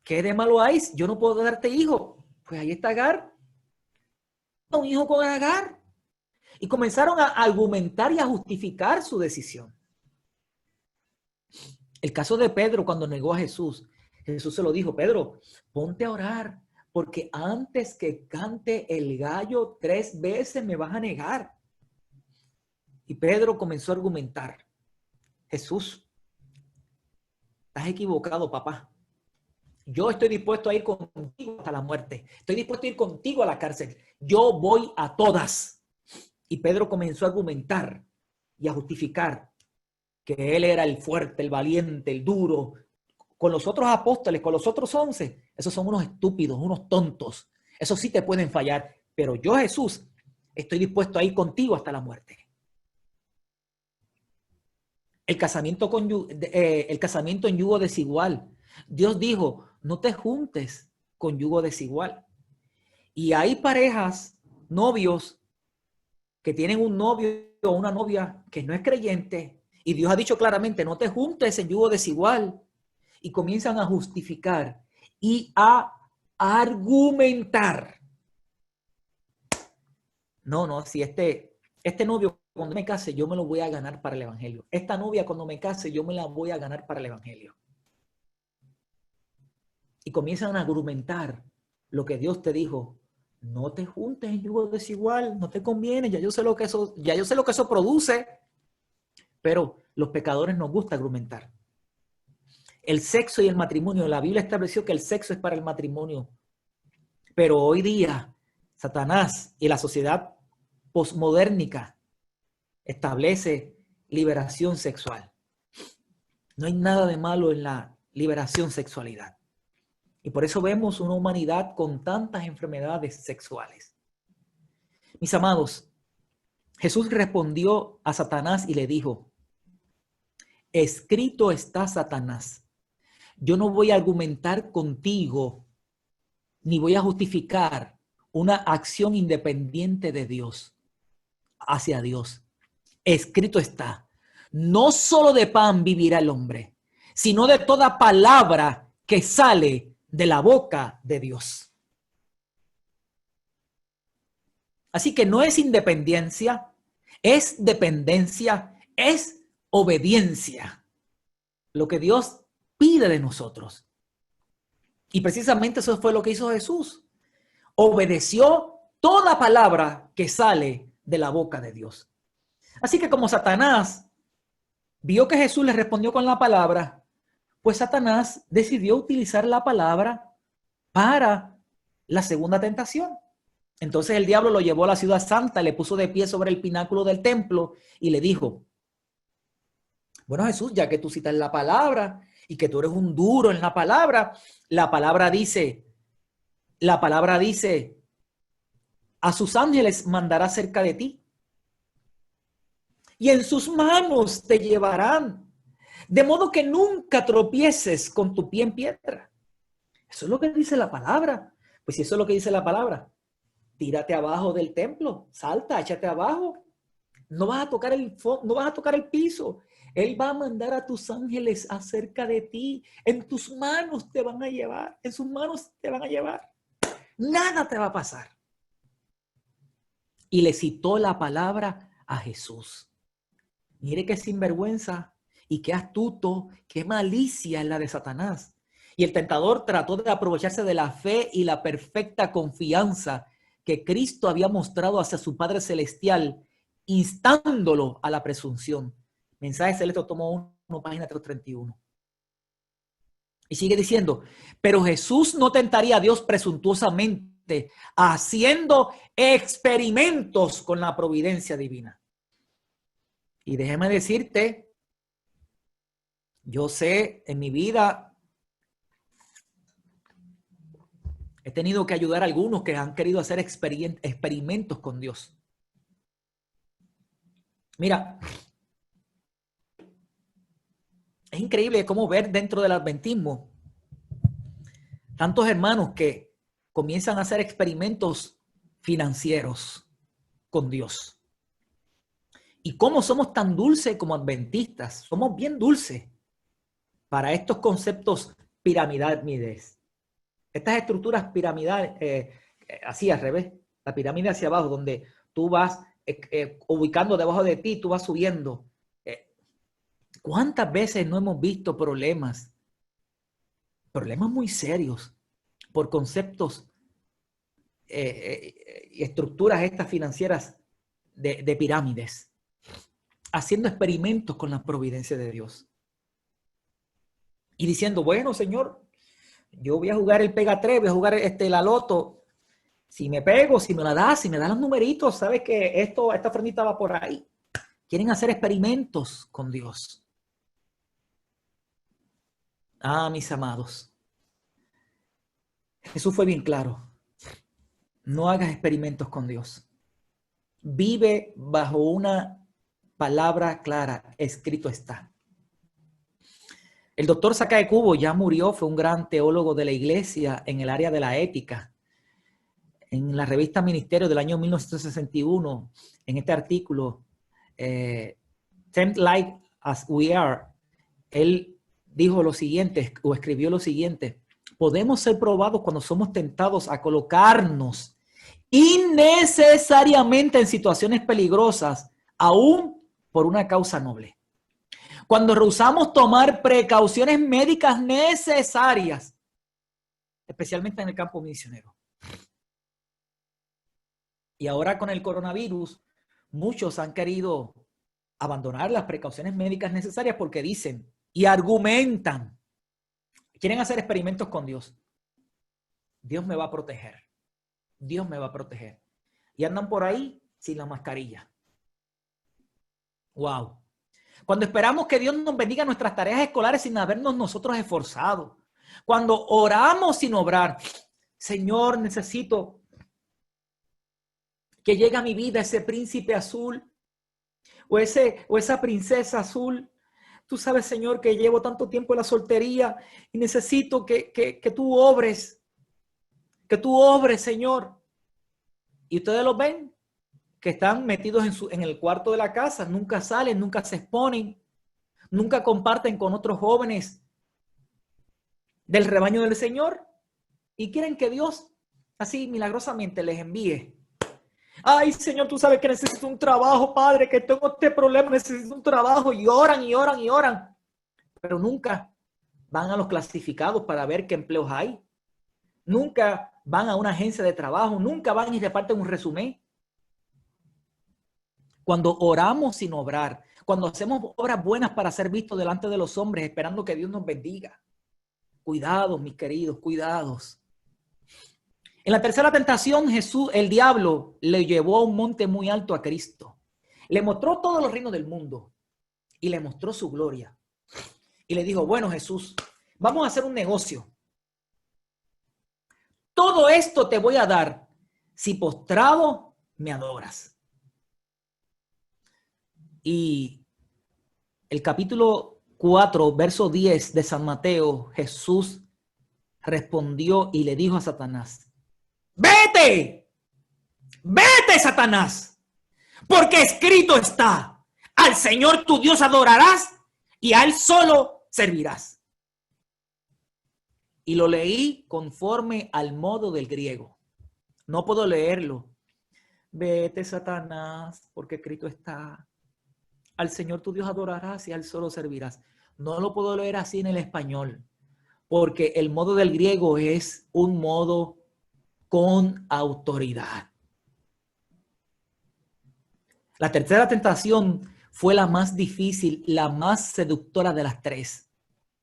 ¿Qué de malo hay? Yo no puedo darte hijo. Pues ahí está Agar. Un hijo con Agar. Y comenzaron a argumentar y a justificar su decisión. El caso de Pedro cuando negó a Jesús. Jesús se lo dijo, Pedro, ponte a orar, porque antes que cante el gallo 3 veces me vas a negar. Y Pedro comenzó a argumentar. Jesús, estás equivocado, papá. Yo estoy dispuesto a ir contigo hasta la muerte. Estoy dispuesto a ir contigo a la cárcel. Yo voy a todas. Y Pedro comenzó a argumentar y a justificar que él era el fuerte, el valiente, el duro. Con los otros apóstoles, con los otros 11, esos son unos estúpidos, unos tontos. Esos sí te pueden fallar. Pero yo, Jesús, estoy dispuesto a ir contigo hasta la muerte. El casamiento en yugo desigual. Dios dijo, no te juntes con yugo desigual. Y hay parejas, novios, que tienen un novio o una novia que no es creyente. Y Dios ha dicho claramente, no te juntes en yugo desigual. Y comienzan a justificar y a argumentar. No, si este novio cuando me case yo me lo voy a ganar para el evangelio. Esta novia cuando me case yo me la voy a ganar para el evangelio. Y comienzan a argumentar lo que Dios te dijo. No te juntes en yugo desigual, no te conviene, ya yo sé lo que eso produce. Pero los pecadores nos gusta argumentar. El sexo y el matrimonio, la Biblia estableció que el sexo es para el matrimonio. Pero hoy día, Satanás y la sociedad posmodérnica establece liberación sexual. No hay nada de malo en la liberación sexualidad. Y por eso vemos una humanidad con tantas enfermedades sexuales. Mis amados, Jesús respondió a Satanás y le dijo, escrito está, Satanás, yo no voy a argumentar contigo ni voy a justificar una acción independiente de Dios hacia Dios. Escrito está, no solo de pan vivirá el hombre, sino de toda palabra que sale de la boca de Dios. Así que no es independencia, Es dependencia, es obediencia. Lo que Dios pide de nosotros. Y precisamente eso fue lo que hizo Jesús. Obedeció toda palabra que sale de la boca de Dios. Así que como Satanás vio que Jesús le respondió con la palabra, pues Satanás decidió utilizar la palabra para la segunda tentación. Entonces el diablo lo llevó a la ciudad santa, le puso de pie sobre el pináculo del templo y le dijo: bueno, Jesús, ya que tú citas la palabra y que tú eres un duro en la palabra dice, a sus ángeles mandará cerca de ti y en sus manos te llevarán, de modo que nunca tropieces con tu pie en piedra. Eso es lo que dice la palabra. Pues si eso es lo que dice la palabra, tírate abajo del templo, salta, échate abajo. No vas a tocar no vas a tocar el piso. Él va a mandar a tus ángeles acerca de ti. En tus manos te van a llevar. En sus manos te van a llevar. Nada te va a pasar. Y le citó la palabra a Jesús. Mire qué sinvergüenza y qué astuto, qué malicia es la de Satanás. Y el tentador trató de aprovecharse de la fe y la perfecta confianza que Cristo había mostrado hacia su Padre Celestial, instándolo a la presunción. Mensaje Celeste, tomo 1, página 331. Y sigue diciendo, pero Jesús no tentaría a Dios presuntuosamente, haciendo experimentos con la providencia divina. Y déjeme decirte, yo sé en mi vida, he tenido que ayudar a algunos que han querido hacer experimentos con Dios. Mira, es increíble cómo ver dentro del adventismo tantos hermanos que comienzan a hacer experimentos financieros con Dios. Y cómo somos tan dulces como adventistas. Somos bien dulces para estos conceptos piramidales. Estas estructuras piramidales, así al revés, la pirámide hacia abajo, donde tú vas ubicando debajo de ti, tú vas subiendo. ¿Cuántas veces no hemos visto problemas muy serios por conceptos y estructuras estas financieras de pirámides, haciendo experimentos con la providencia de Dios y diciendo, bueno, Señor, yo voy a jugar el Pega 3, voy a jugar la loto, si me pego, si me la das, si me dan los numeritos, sabes que esta ofrendita va por ahí. Quieren hacer experimentos con Dios. Ah, mis amados, Jesús fue bien claro. No hagas experimentos con Dios. Vive bajo una palabra clara, escrito está. El doctor Sakae Kubo ya murió, fue un gran teólogo de la iglesia en el área de la ética. En la revista Ministerio del año 1961, en este artículo, Tempt Like as We Are, él dijo lo siguiente, o escribió lo siguiente: podemos ser probados cuando somos tentados a colocarnos innecesariamente en situaciones peligrosas, aún por una causa noble. Cuando rehusamos tomar precauciones médicas necesarias, especialmente en el campo misionero. Y ahora con el coronavirus, muchos han querido abandonar las precauciones médicas necesarias porque dicen y argumentan, quieren hacer experimentos con Dios. Dios me va a proteger. Dios me va a proteger. Y andan por ahí sin la mascarilla. Wow. Cuando esperamos que Dios nos bendiga nuestras tareas escolares sin habernos nosotros esforzado. Cuando oramos sin obrar. Señor, necesito que llegue a mi vida ese príncipe azul o esa princesa azul. Tú sabes, Señor, que llevo tanto tiempo en la soltería y necesito que tú obres. Que tú obres, Señor. Y ustedes los ven, que están metidos en el cuarto de la casa, nunca salen, nunca se exponen, nunca comparten con otros jóvenes del rebaño del Señor y quieren que Dios así milagrosamente les envíe Ay, Señor, tú sabes que necesito un trabajo, Padre, que tengo este problema, necesito un trabajo. Y oran y oran y oran. Pero nunca van a los clasificados para ver qué empleos hay. Nunca van a una agencia de trabajo. Nunca van y reparten un resumen. Cuando oramos sin obrar, cuando hacemos obras buenas para ser vistos delante de los hombres, esperando que Dios nos bendiga. Cuidados, mis queridos, cuidados. En la tercera tentación, el diablo le llevó a un monte muy alto a Cristo. Le mostró todos los reinos del mundo y le mostró su gloria. Y le dijo, bueno, Jesús, vamos a hacer un negocio. Todo esto te voy a dar si postrado me adoras. Y el capítulo 4, verso 10 de San Mateo, Jesús respondió y le dijo a Satanás, vete, vete, Satanás, porque escrito está, al Señor tu Dios adorarás y a Él solo servirás. Y lo leí conforme al modo del griego. No puedo leerlo. Vete, Satanás, porque escrito está, al Señor tu Dios adorarás y a Él solo servirás. No lo puedo leer así en el español, porque el modo del griego es un modo con autoridad. La tercera tentación fue la más difícil, la más seductora de las tres.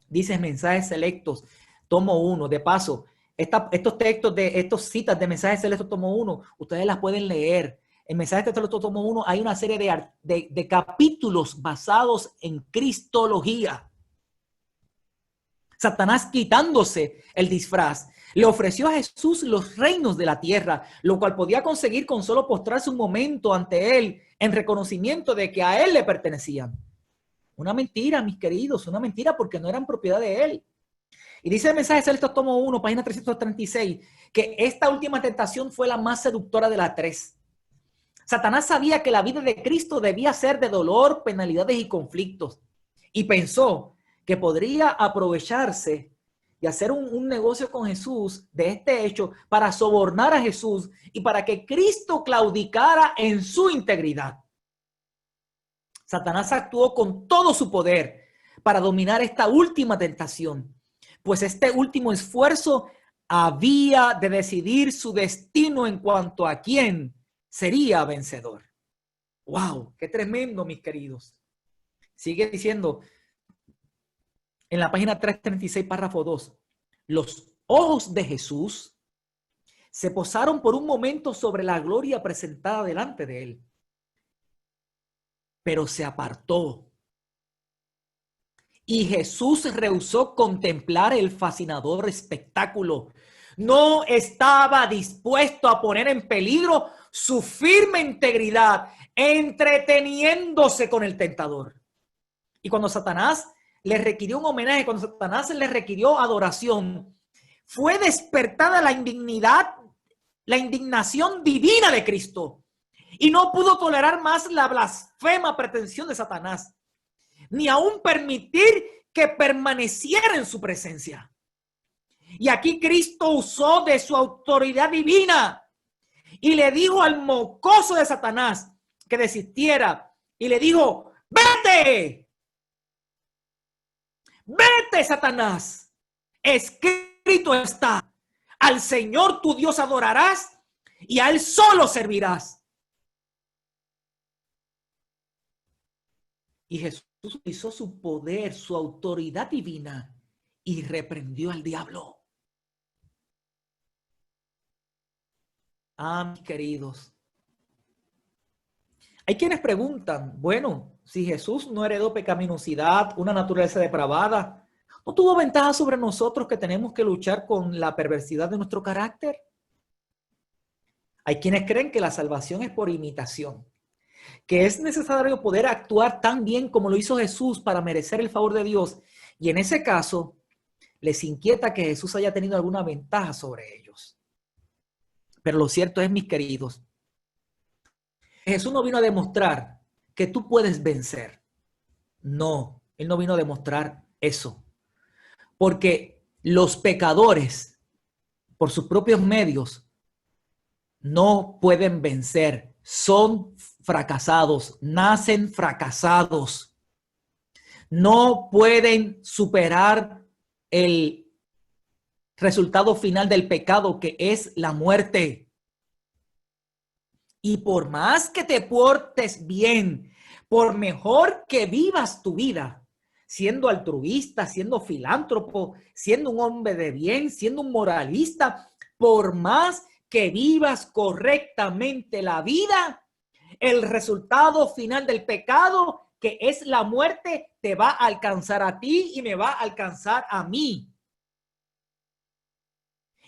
Dice Mensajes Selectos, tomo 1. De paso, estos textos, estos citas de Mensajes Selectos, tomo 1, ustedes las pueden leer. En Mensajes Selectos, tomo 1, hay una serie de capítulos basados en cristología. Satanás, quitándose el disfraz, le ofreció a Jesús los reinos de la tierra, lo cual podía conseguir con solo postrarse un momento ante él en reconocimiento de que a él le pertenecían. Una mentira, mis queridos, una mentira, porque no eran propiedad de él. Y dice el Mensaje Selectos, tomo 1, página 336, que esta última tentación fue la más seductora de las tres. Satanás sabía que la vida de Cristo debía ser de dolor, penalidades y conflictos, y pensó que podría aprovecharse y hacer un negocio con Jesús de este hecho para sobornar a Jesús y para que Cristo claudicara en su integridad. Satanás actuó con todo su poder para dominar esta última tentación, pues este último esfuerzo había de decidir su destino en cuanto a quién sería vencedor. ¡Wow! ¡Qué tremendo, mis queridos! Sigue diciendo en la página 336, párrafo 2, los ojos de Jesús se posaron por un momento sobre la gloria presentada delante de él, pero se apartó. Y Jesús rehusó contemplar el fascinador espectáculo. No estaba dispuesto a poner en peligro su firme integridad, entreteniéndose con el tentador. Y cuando Satanás le requirió un homenaje, cuando Satanás le requirió adoración, fue despertada la indignación divina de Cristo. Y no pudo tolerar más la blasfema pretensión de Satanás, ni aún permitir que permaneciera en su presencia. Y aquí Cristo usó de su autoridad divina y le dijo al mocoso de Satanás que desistiera y le dijo, vete. Vete, Satanás. Escrito está, al Señor tu Dios adorarás y a Él solo servirás. Y Jesús utilizó su poder, su autoridad divina y reprendió al diablo. Mis queridos, hay quienes preguntan, bueno, si Jesús no heredó pecaminosidad, una naturaleza depravada, ¿no tuvo ventaja sobre nosotros que tenemos que luchar con la perversidad de nuestro carácter? Hay quienes creen que la salvación es por imitación, que es necesario poder actuar tan bien como lo hizo Jesús para merecer el favor de Dios. Y en ese caso, les inquieta que Jesús haya tenido alguna ventaja sobre ellos. Pero lo cierto es, mis queridos, Jesús no vino a demostrar que tú puedes vencer. No, Él no vino a demostrar eso. Porque los pecadores, por sus propios medios, no pueden vencer. Son fracasados, nacen fracasados. No pueden superar el resultado final del pecado, que es la muerte. Y por más que te portes bien, por mejor que vivas tu vida, siendo altruista, siendo filántropo, siendo un hombre de bien, siendo un moralista, por más que vivas correctamente la vida, el resultado final del pecado, que es la muerte, te va a alcanzar a ti y me va a alcanzar a mí.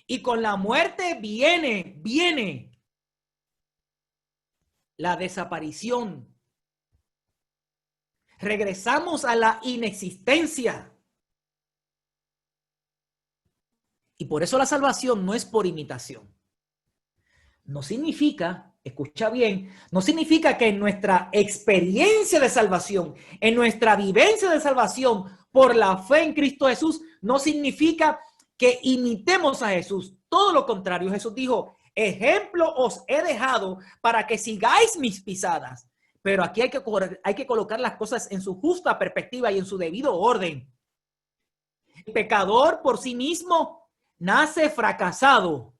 Y con la muerte viene la desaparición. Regresamos a la inexistencia. Y por eso la salvación no es por imitación. No significa, escucha bien, no significa que en nuestra experiencia de salvación, en nuestra vivencia de salvación por la fe en Cristo Jesús, no significa que imitemos a Jesús. Todo lo contrario, Jesús dijo, ejemplo os he dejado para que sigáis mis pisadas. Pero aquí hay que colocar las cosas en su justa perspectiva y en su debido orden. El pecador por sí mismo nace fracasado.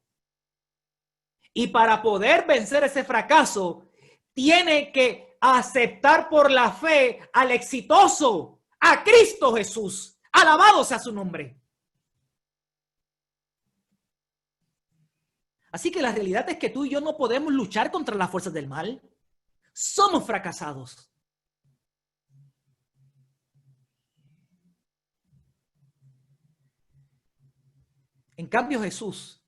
Y para poder vencer ese fracaso, tiene que aceptar por la fe al exitoso, a Cristo Jesús. Alabado sea su nombre. Así que la realidad es que tú y yo no podemos luchar contra las fuerzas del mal. Somos fracasados. En cambio, Jesús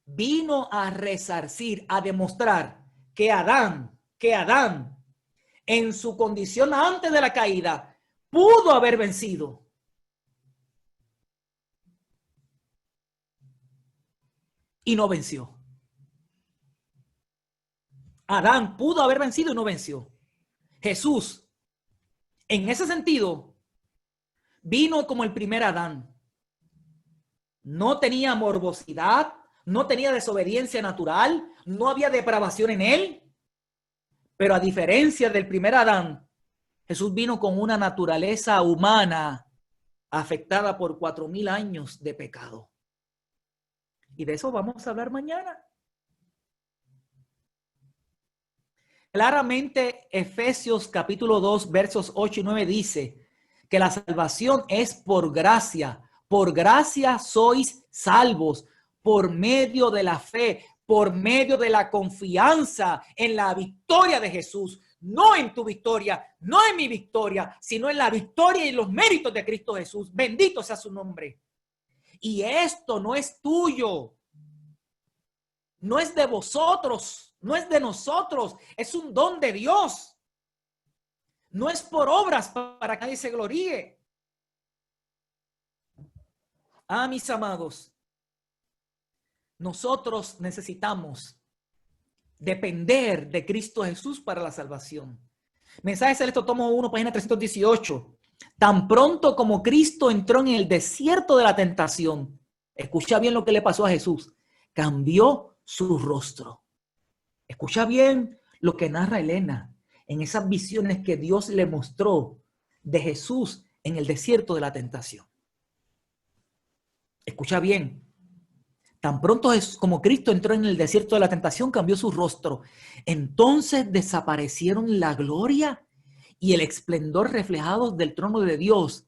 vino a resarcir, a demostrar que Adán, en su condición antes de la caída, pudo haber vencido. Y no venció. Adán pudo haber vencido y no venció. Jesús, en ese sentido, vino como el primer Adán. No tenía morbosidad, no tenía desobediencia natural, no había depravación en él. Pero a diferencia del primer Adán, Jesús vino con una naturaleza humana afectada por 4,000 años de pecado. Y de eso vamos a hablar mañana. Claramente, Efesios capítulo 2, versos 8 y 9 dice que la salvación es por gracia. Por gracia sois salvos, por medio de la fe, por medio de la confianza en la victoria de Jesús. No en tu victoria, no en mi victoria, sino en la victoria y los méritos de Cristo Jesús. Bendito sea su nombre. Y esto no es tuyo, no es de vosotros, no es de nosotros, es un don de Dios. No es por obras para que nadie se gloríe. Ah, mis amados, nosotros necesitamos depender de Cristo Jesús para la salvación. Mensaje Selecto, tomo 1, página 318. Tan pronto como Cristo entró en el desierto de la tentación, escucha bien lo que le pasó a Jesús, cambió su rostro. Escucha bien lo que narra Elena en esas visiones que Dios le mostró de Jesús en el desierto de la tentación. Escucha bien. Tan pronto como Cristo entró en el desierto de la tentación, cambió su rostro. Entonces desaparecieron la gloria y el esplendor reflejados del trono de Dios,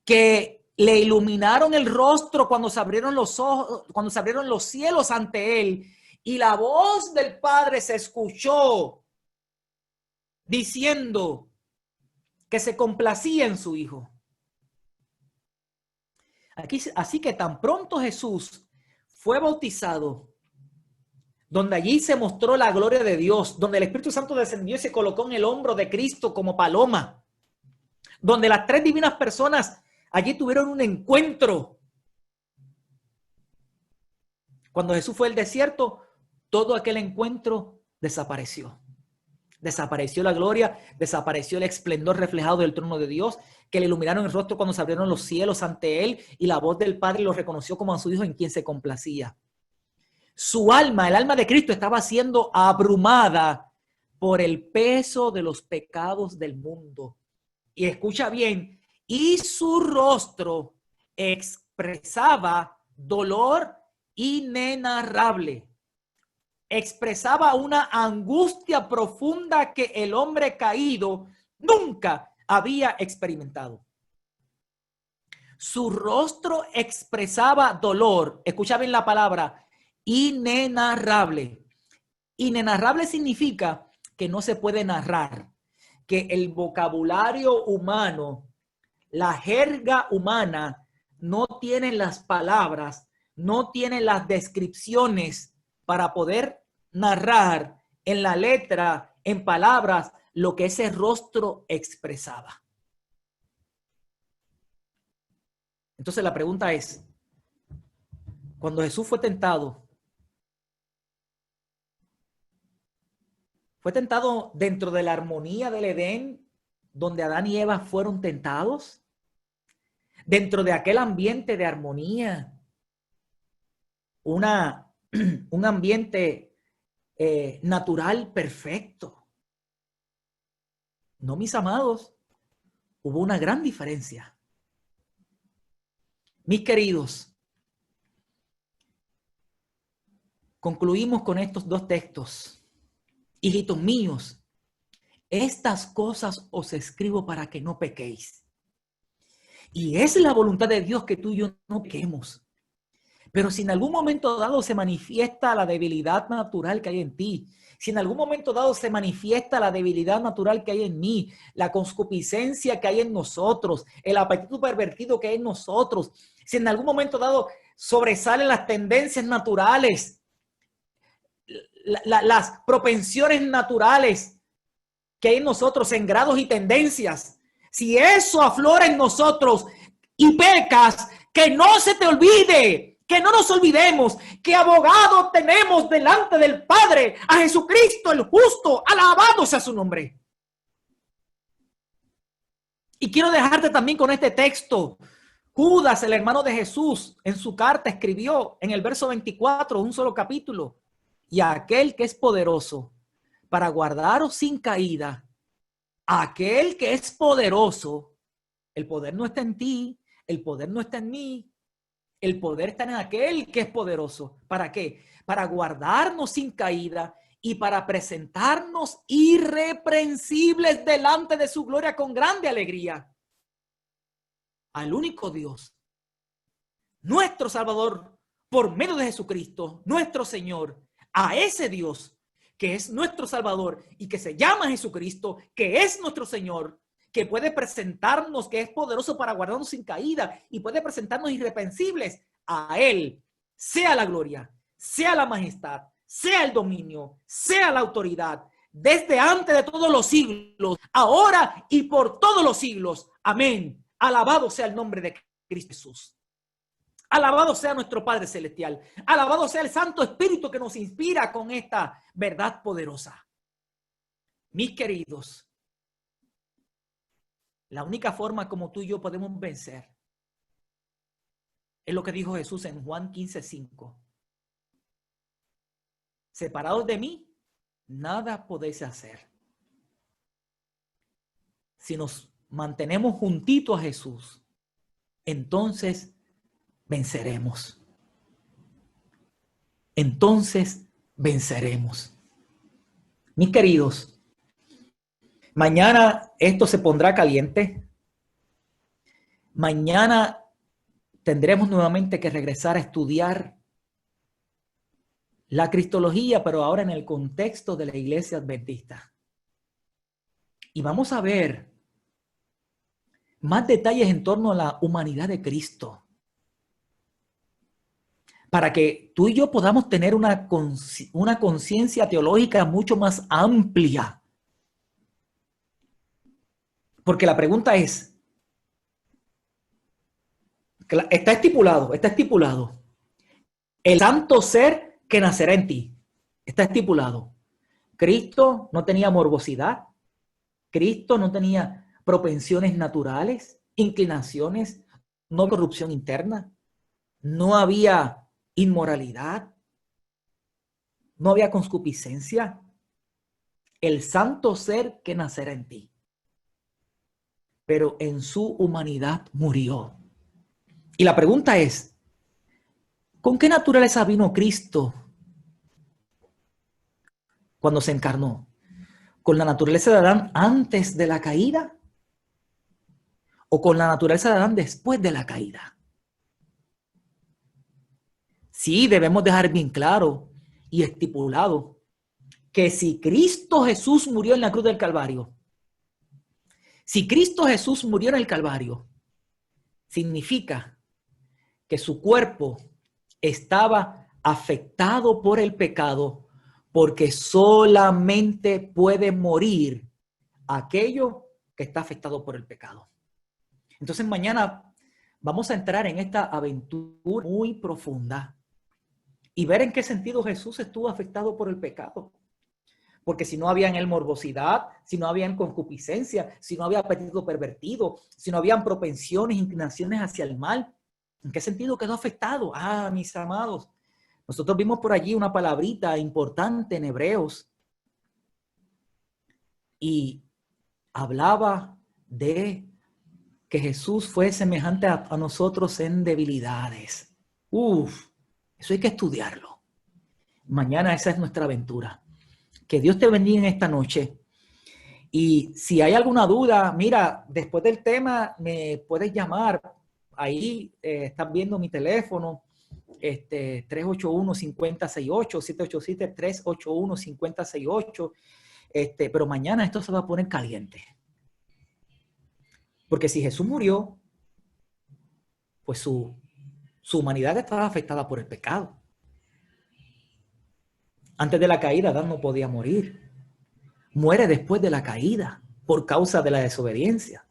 que le iluminaron el rostro cuando se abrieron los ojos, cuando se abrieron los cielos ante él, y la voz del Padre se escuchó diciendo que se complacía en su Hijo. Así que tan pronto Jesús fue bautizado, donde allí se mostró la gloria de Dios, donde el Espíritu Santo descendió y se colocó en el hombro de Cristo como paloma, donde las tres divinas personas allí tuvieron un encuentro. Cuando Jesús fue al desierto, todo aquel encuentro desapareció. Desapareció la gloria, desapareció el esplendor reflejado del trono de Dios, que le iluminaron el rostro cuando se abrieron los cielos ante él, y la voz del Padre lo reconoció como a su Hijo en quien se complacía. Su alma, el alma de Cristo, estaba siendo abrumada por el peso de los pecados del mundo. Y escucha bien, y su rostro expresaba dolor inenarrable. Expresaba una angustia profunda que el hombre caído nunca había experimentado. Su rostro expresaba dolor. Escucha bien la palabra, inenarrable. Inenarrable significa que no se puede narrar, que el vocabulario humano, la jerga humana, no tiene las palabras, no tiene las descripciones para poder narrar en la letra, en palabras, lo que ese rostro expresaba. Entonces la pregunta es, cuando Jesús fue tentado dentro de la armonía del Edén, donde Adán y Eva fueron tentados, dentro de aquel ambiente de armonía, un ambiente natural perfecto. No, mis amados, hubo una gran diferencia. Mis queridos, concluimos con estos dos textos. Hijitos míos, estas cosas os escribo para que no pequéis. Y es la voluntad de Dios que tú y yo no pequemos. Pero si en algún momento dado se manifiesta la debilidad natural que hay en ti, si en algún momento dado se manifiesta la debilidad natural que hay en mí, la concupiscencia que hay en nosotros, el apetito pervertido que hay en nosotros, si en algún momento dado sobresalen las tendencias naturales, las propensiones naturales que hay en nosotros en grados y tendencias, si eso aflora en nosotros y pecas, que no se te olvide, que no nos olvidemos que abogado tenemos delante del Padre, a Jesucristo el justo, alabado sea su nombre. Y quiero dejarte también con este texto. Judas, el hermano de Jesús, en su carta escribió en el verso 24, un solo capítulo: y aquel que es poderoso para guardaros sin caída, aquel que es poderoso, el poder no está en ti, el poder no está en mí, el poder está en aquel que es poderoso. ¿Para qué? Para guardarnos sin caída y para presentarnos irreprensibles delante de su gloria con grande alegría. Al único Dios, nuestro Salvador, por medio de Jesucristo, nuestro Señor, a ese Dios que es nuestro Salvador y que se llama Jesucristo, que es nuestro Señor, que puede presentarnos, que es poderoso para guardarnos sin caída y puede presentarnos irreprensibles. A Él sea la gloria, sea la majestad, sea el dominio, sea la autoridad, desde antes de todos los siglos, ahora y por todos los siglos. Amén. Alabado sea el nombre de Cristo Jesús. Alabado sea nuestro Padre Celestial. Alabado sea el Santo Espíritu que nos inspira con esta verdad poderosa. Mis queridos, la única forma como tú y yo podemos vencer es lo que dijo Jesús en Juan 15:5. Separados de mí, nada podéis hacer. Si nos mantenemos juntitos a Jesús, entonces venceremos. Entonces venceremos. Mis queridos, mañana esto se pondrá caliente. Mañana tendremos nuevamente que regresar a estudiar la cristología, pero ahora en el contexto de la iglesia adventista. Y vamos a ver más detalles en torno a la humanidad de Cristo, para que tú y yo podamos tener una conciencia teológica mucho más amplia. Porque la pregunta es, está estipulado, el santo ser que nacerá en ti, está estipulado. Cristo no tenía morbosidad, Cristo no tenía propensiones naturales, inclinaciones, no corrupción interna, no había inmoralidad, no había concupiscencia, el santo ser que nacerá en ti. Pero en su humanidad murió. Y la pregunta es, ¿con qué naturaleza vino Cristo cuando se encarnó? ¿Con la naturaleza de Adán antes de la caída? ¿O con la naturaleza de Adán después de la caída? Sí, debemos dejar bien claro y estipulado que si Cristo Jesús murió en la cruz del Calvario, si Cristo Jesús murió en el Calvario, significa que su cuerpo estaba afectado por el pecado, porque solamente puede morir aquello que está afectado por el pecado. Entonces mañana vamos a entrar en esta aventura muy profunda y ver en qué sentido Jesús estuvo afectado por el pecado. Porque si no había en él morbosidad, si no había en concupiscencia, si no había apetito pervertido, si no habían propensiones, inclinaciones hacia el mal, ¿en qué sentido quedó afectado? Ah, mis amados, nosotros vimos por allí una palabrita importante en Hebreos y hablaba de que Jesús fue semejante a nosotros en debilidades. Eso hay que estudiarlo. Mañana esa es nuestra aventura. Que Dios te bendiga en esta noche. Y si hay alguna duda, mira, después del tema me puedes llamar. Ahí están viendo mi teléfono, 381-5068, 787-381-5068. Pero mañana esto se va a poner caliente. Porque si Jesús murió, pues su humanidad estaba afectada por el pecado. Antes de la caída, Adán no podía morir. Muere después de la caída por causa de la desobediencia.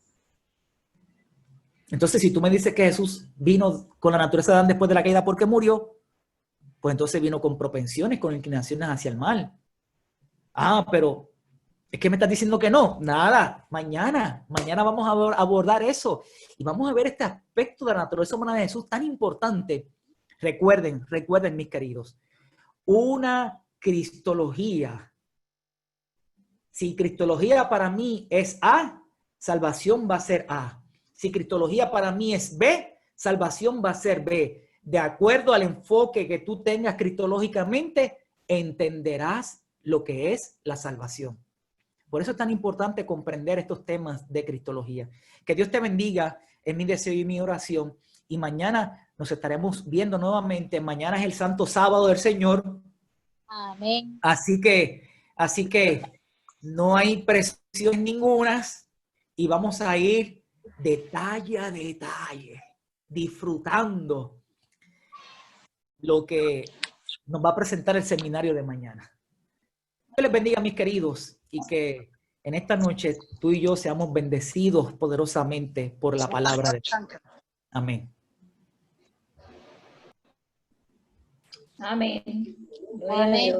Entonces, si tú me dices que Jesús vino con la naturaleza de Adán después de la caída porque murió, pues entonces vino con propensiones, con inclinaciones hacia el mal. Ah, pero es que me estás diciendo que no. Nada, mañana vamos a abordar eso y vamos a ver este aspecto de la naturaleza humana de Jesús tan importante. Recuerden, mis queridos, una cristología. Si cristología para mí es A, salvación va a ser A. Si cristología para mí es B, salvación va a ser B. De acuerdo al enfoque que tú tengas cristológicamente, entenderás lo que es la salvación. Por eso es tan importante comprender estos temas de cristología. Que Dios te bendiga, es mi deseo y mi oración. Y mañana nos estaremos viendo nuevamente. Mañana es el Santo Sábado del Señor. Amén. Así que no hay presión ninguna y vamos a ir detalle a detalle, disfrutando lo que nos va a presentar el seminario de mañana. Dios les bendiga, mis queridos, y que en esta noche tú y yo seamos bendecidos poderosamente por la palabra de Dios. Amén. Amén. Amén.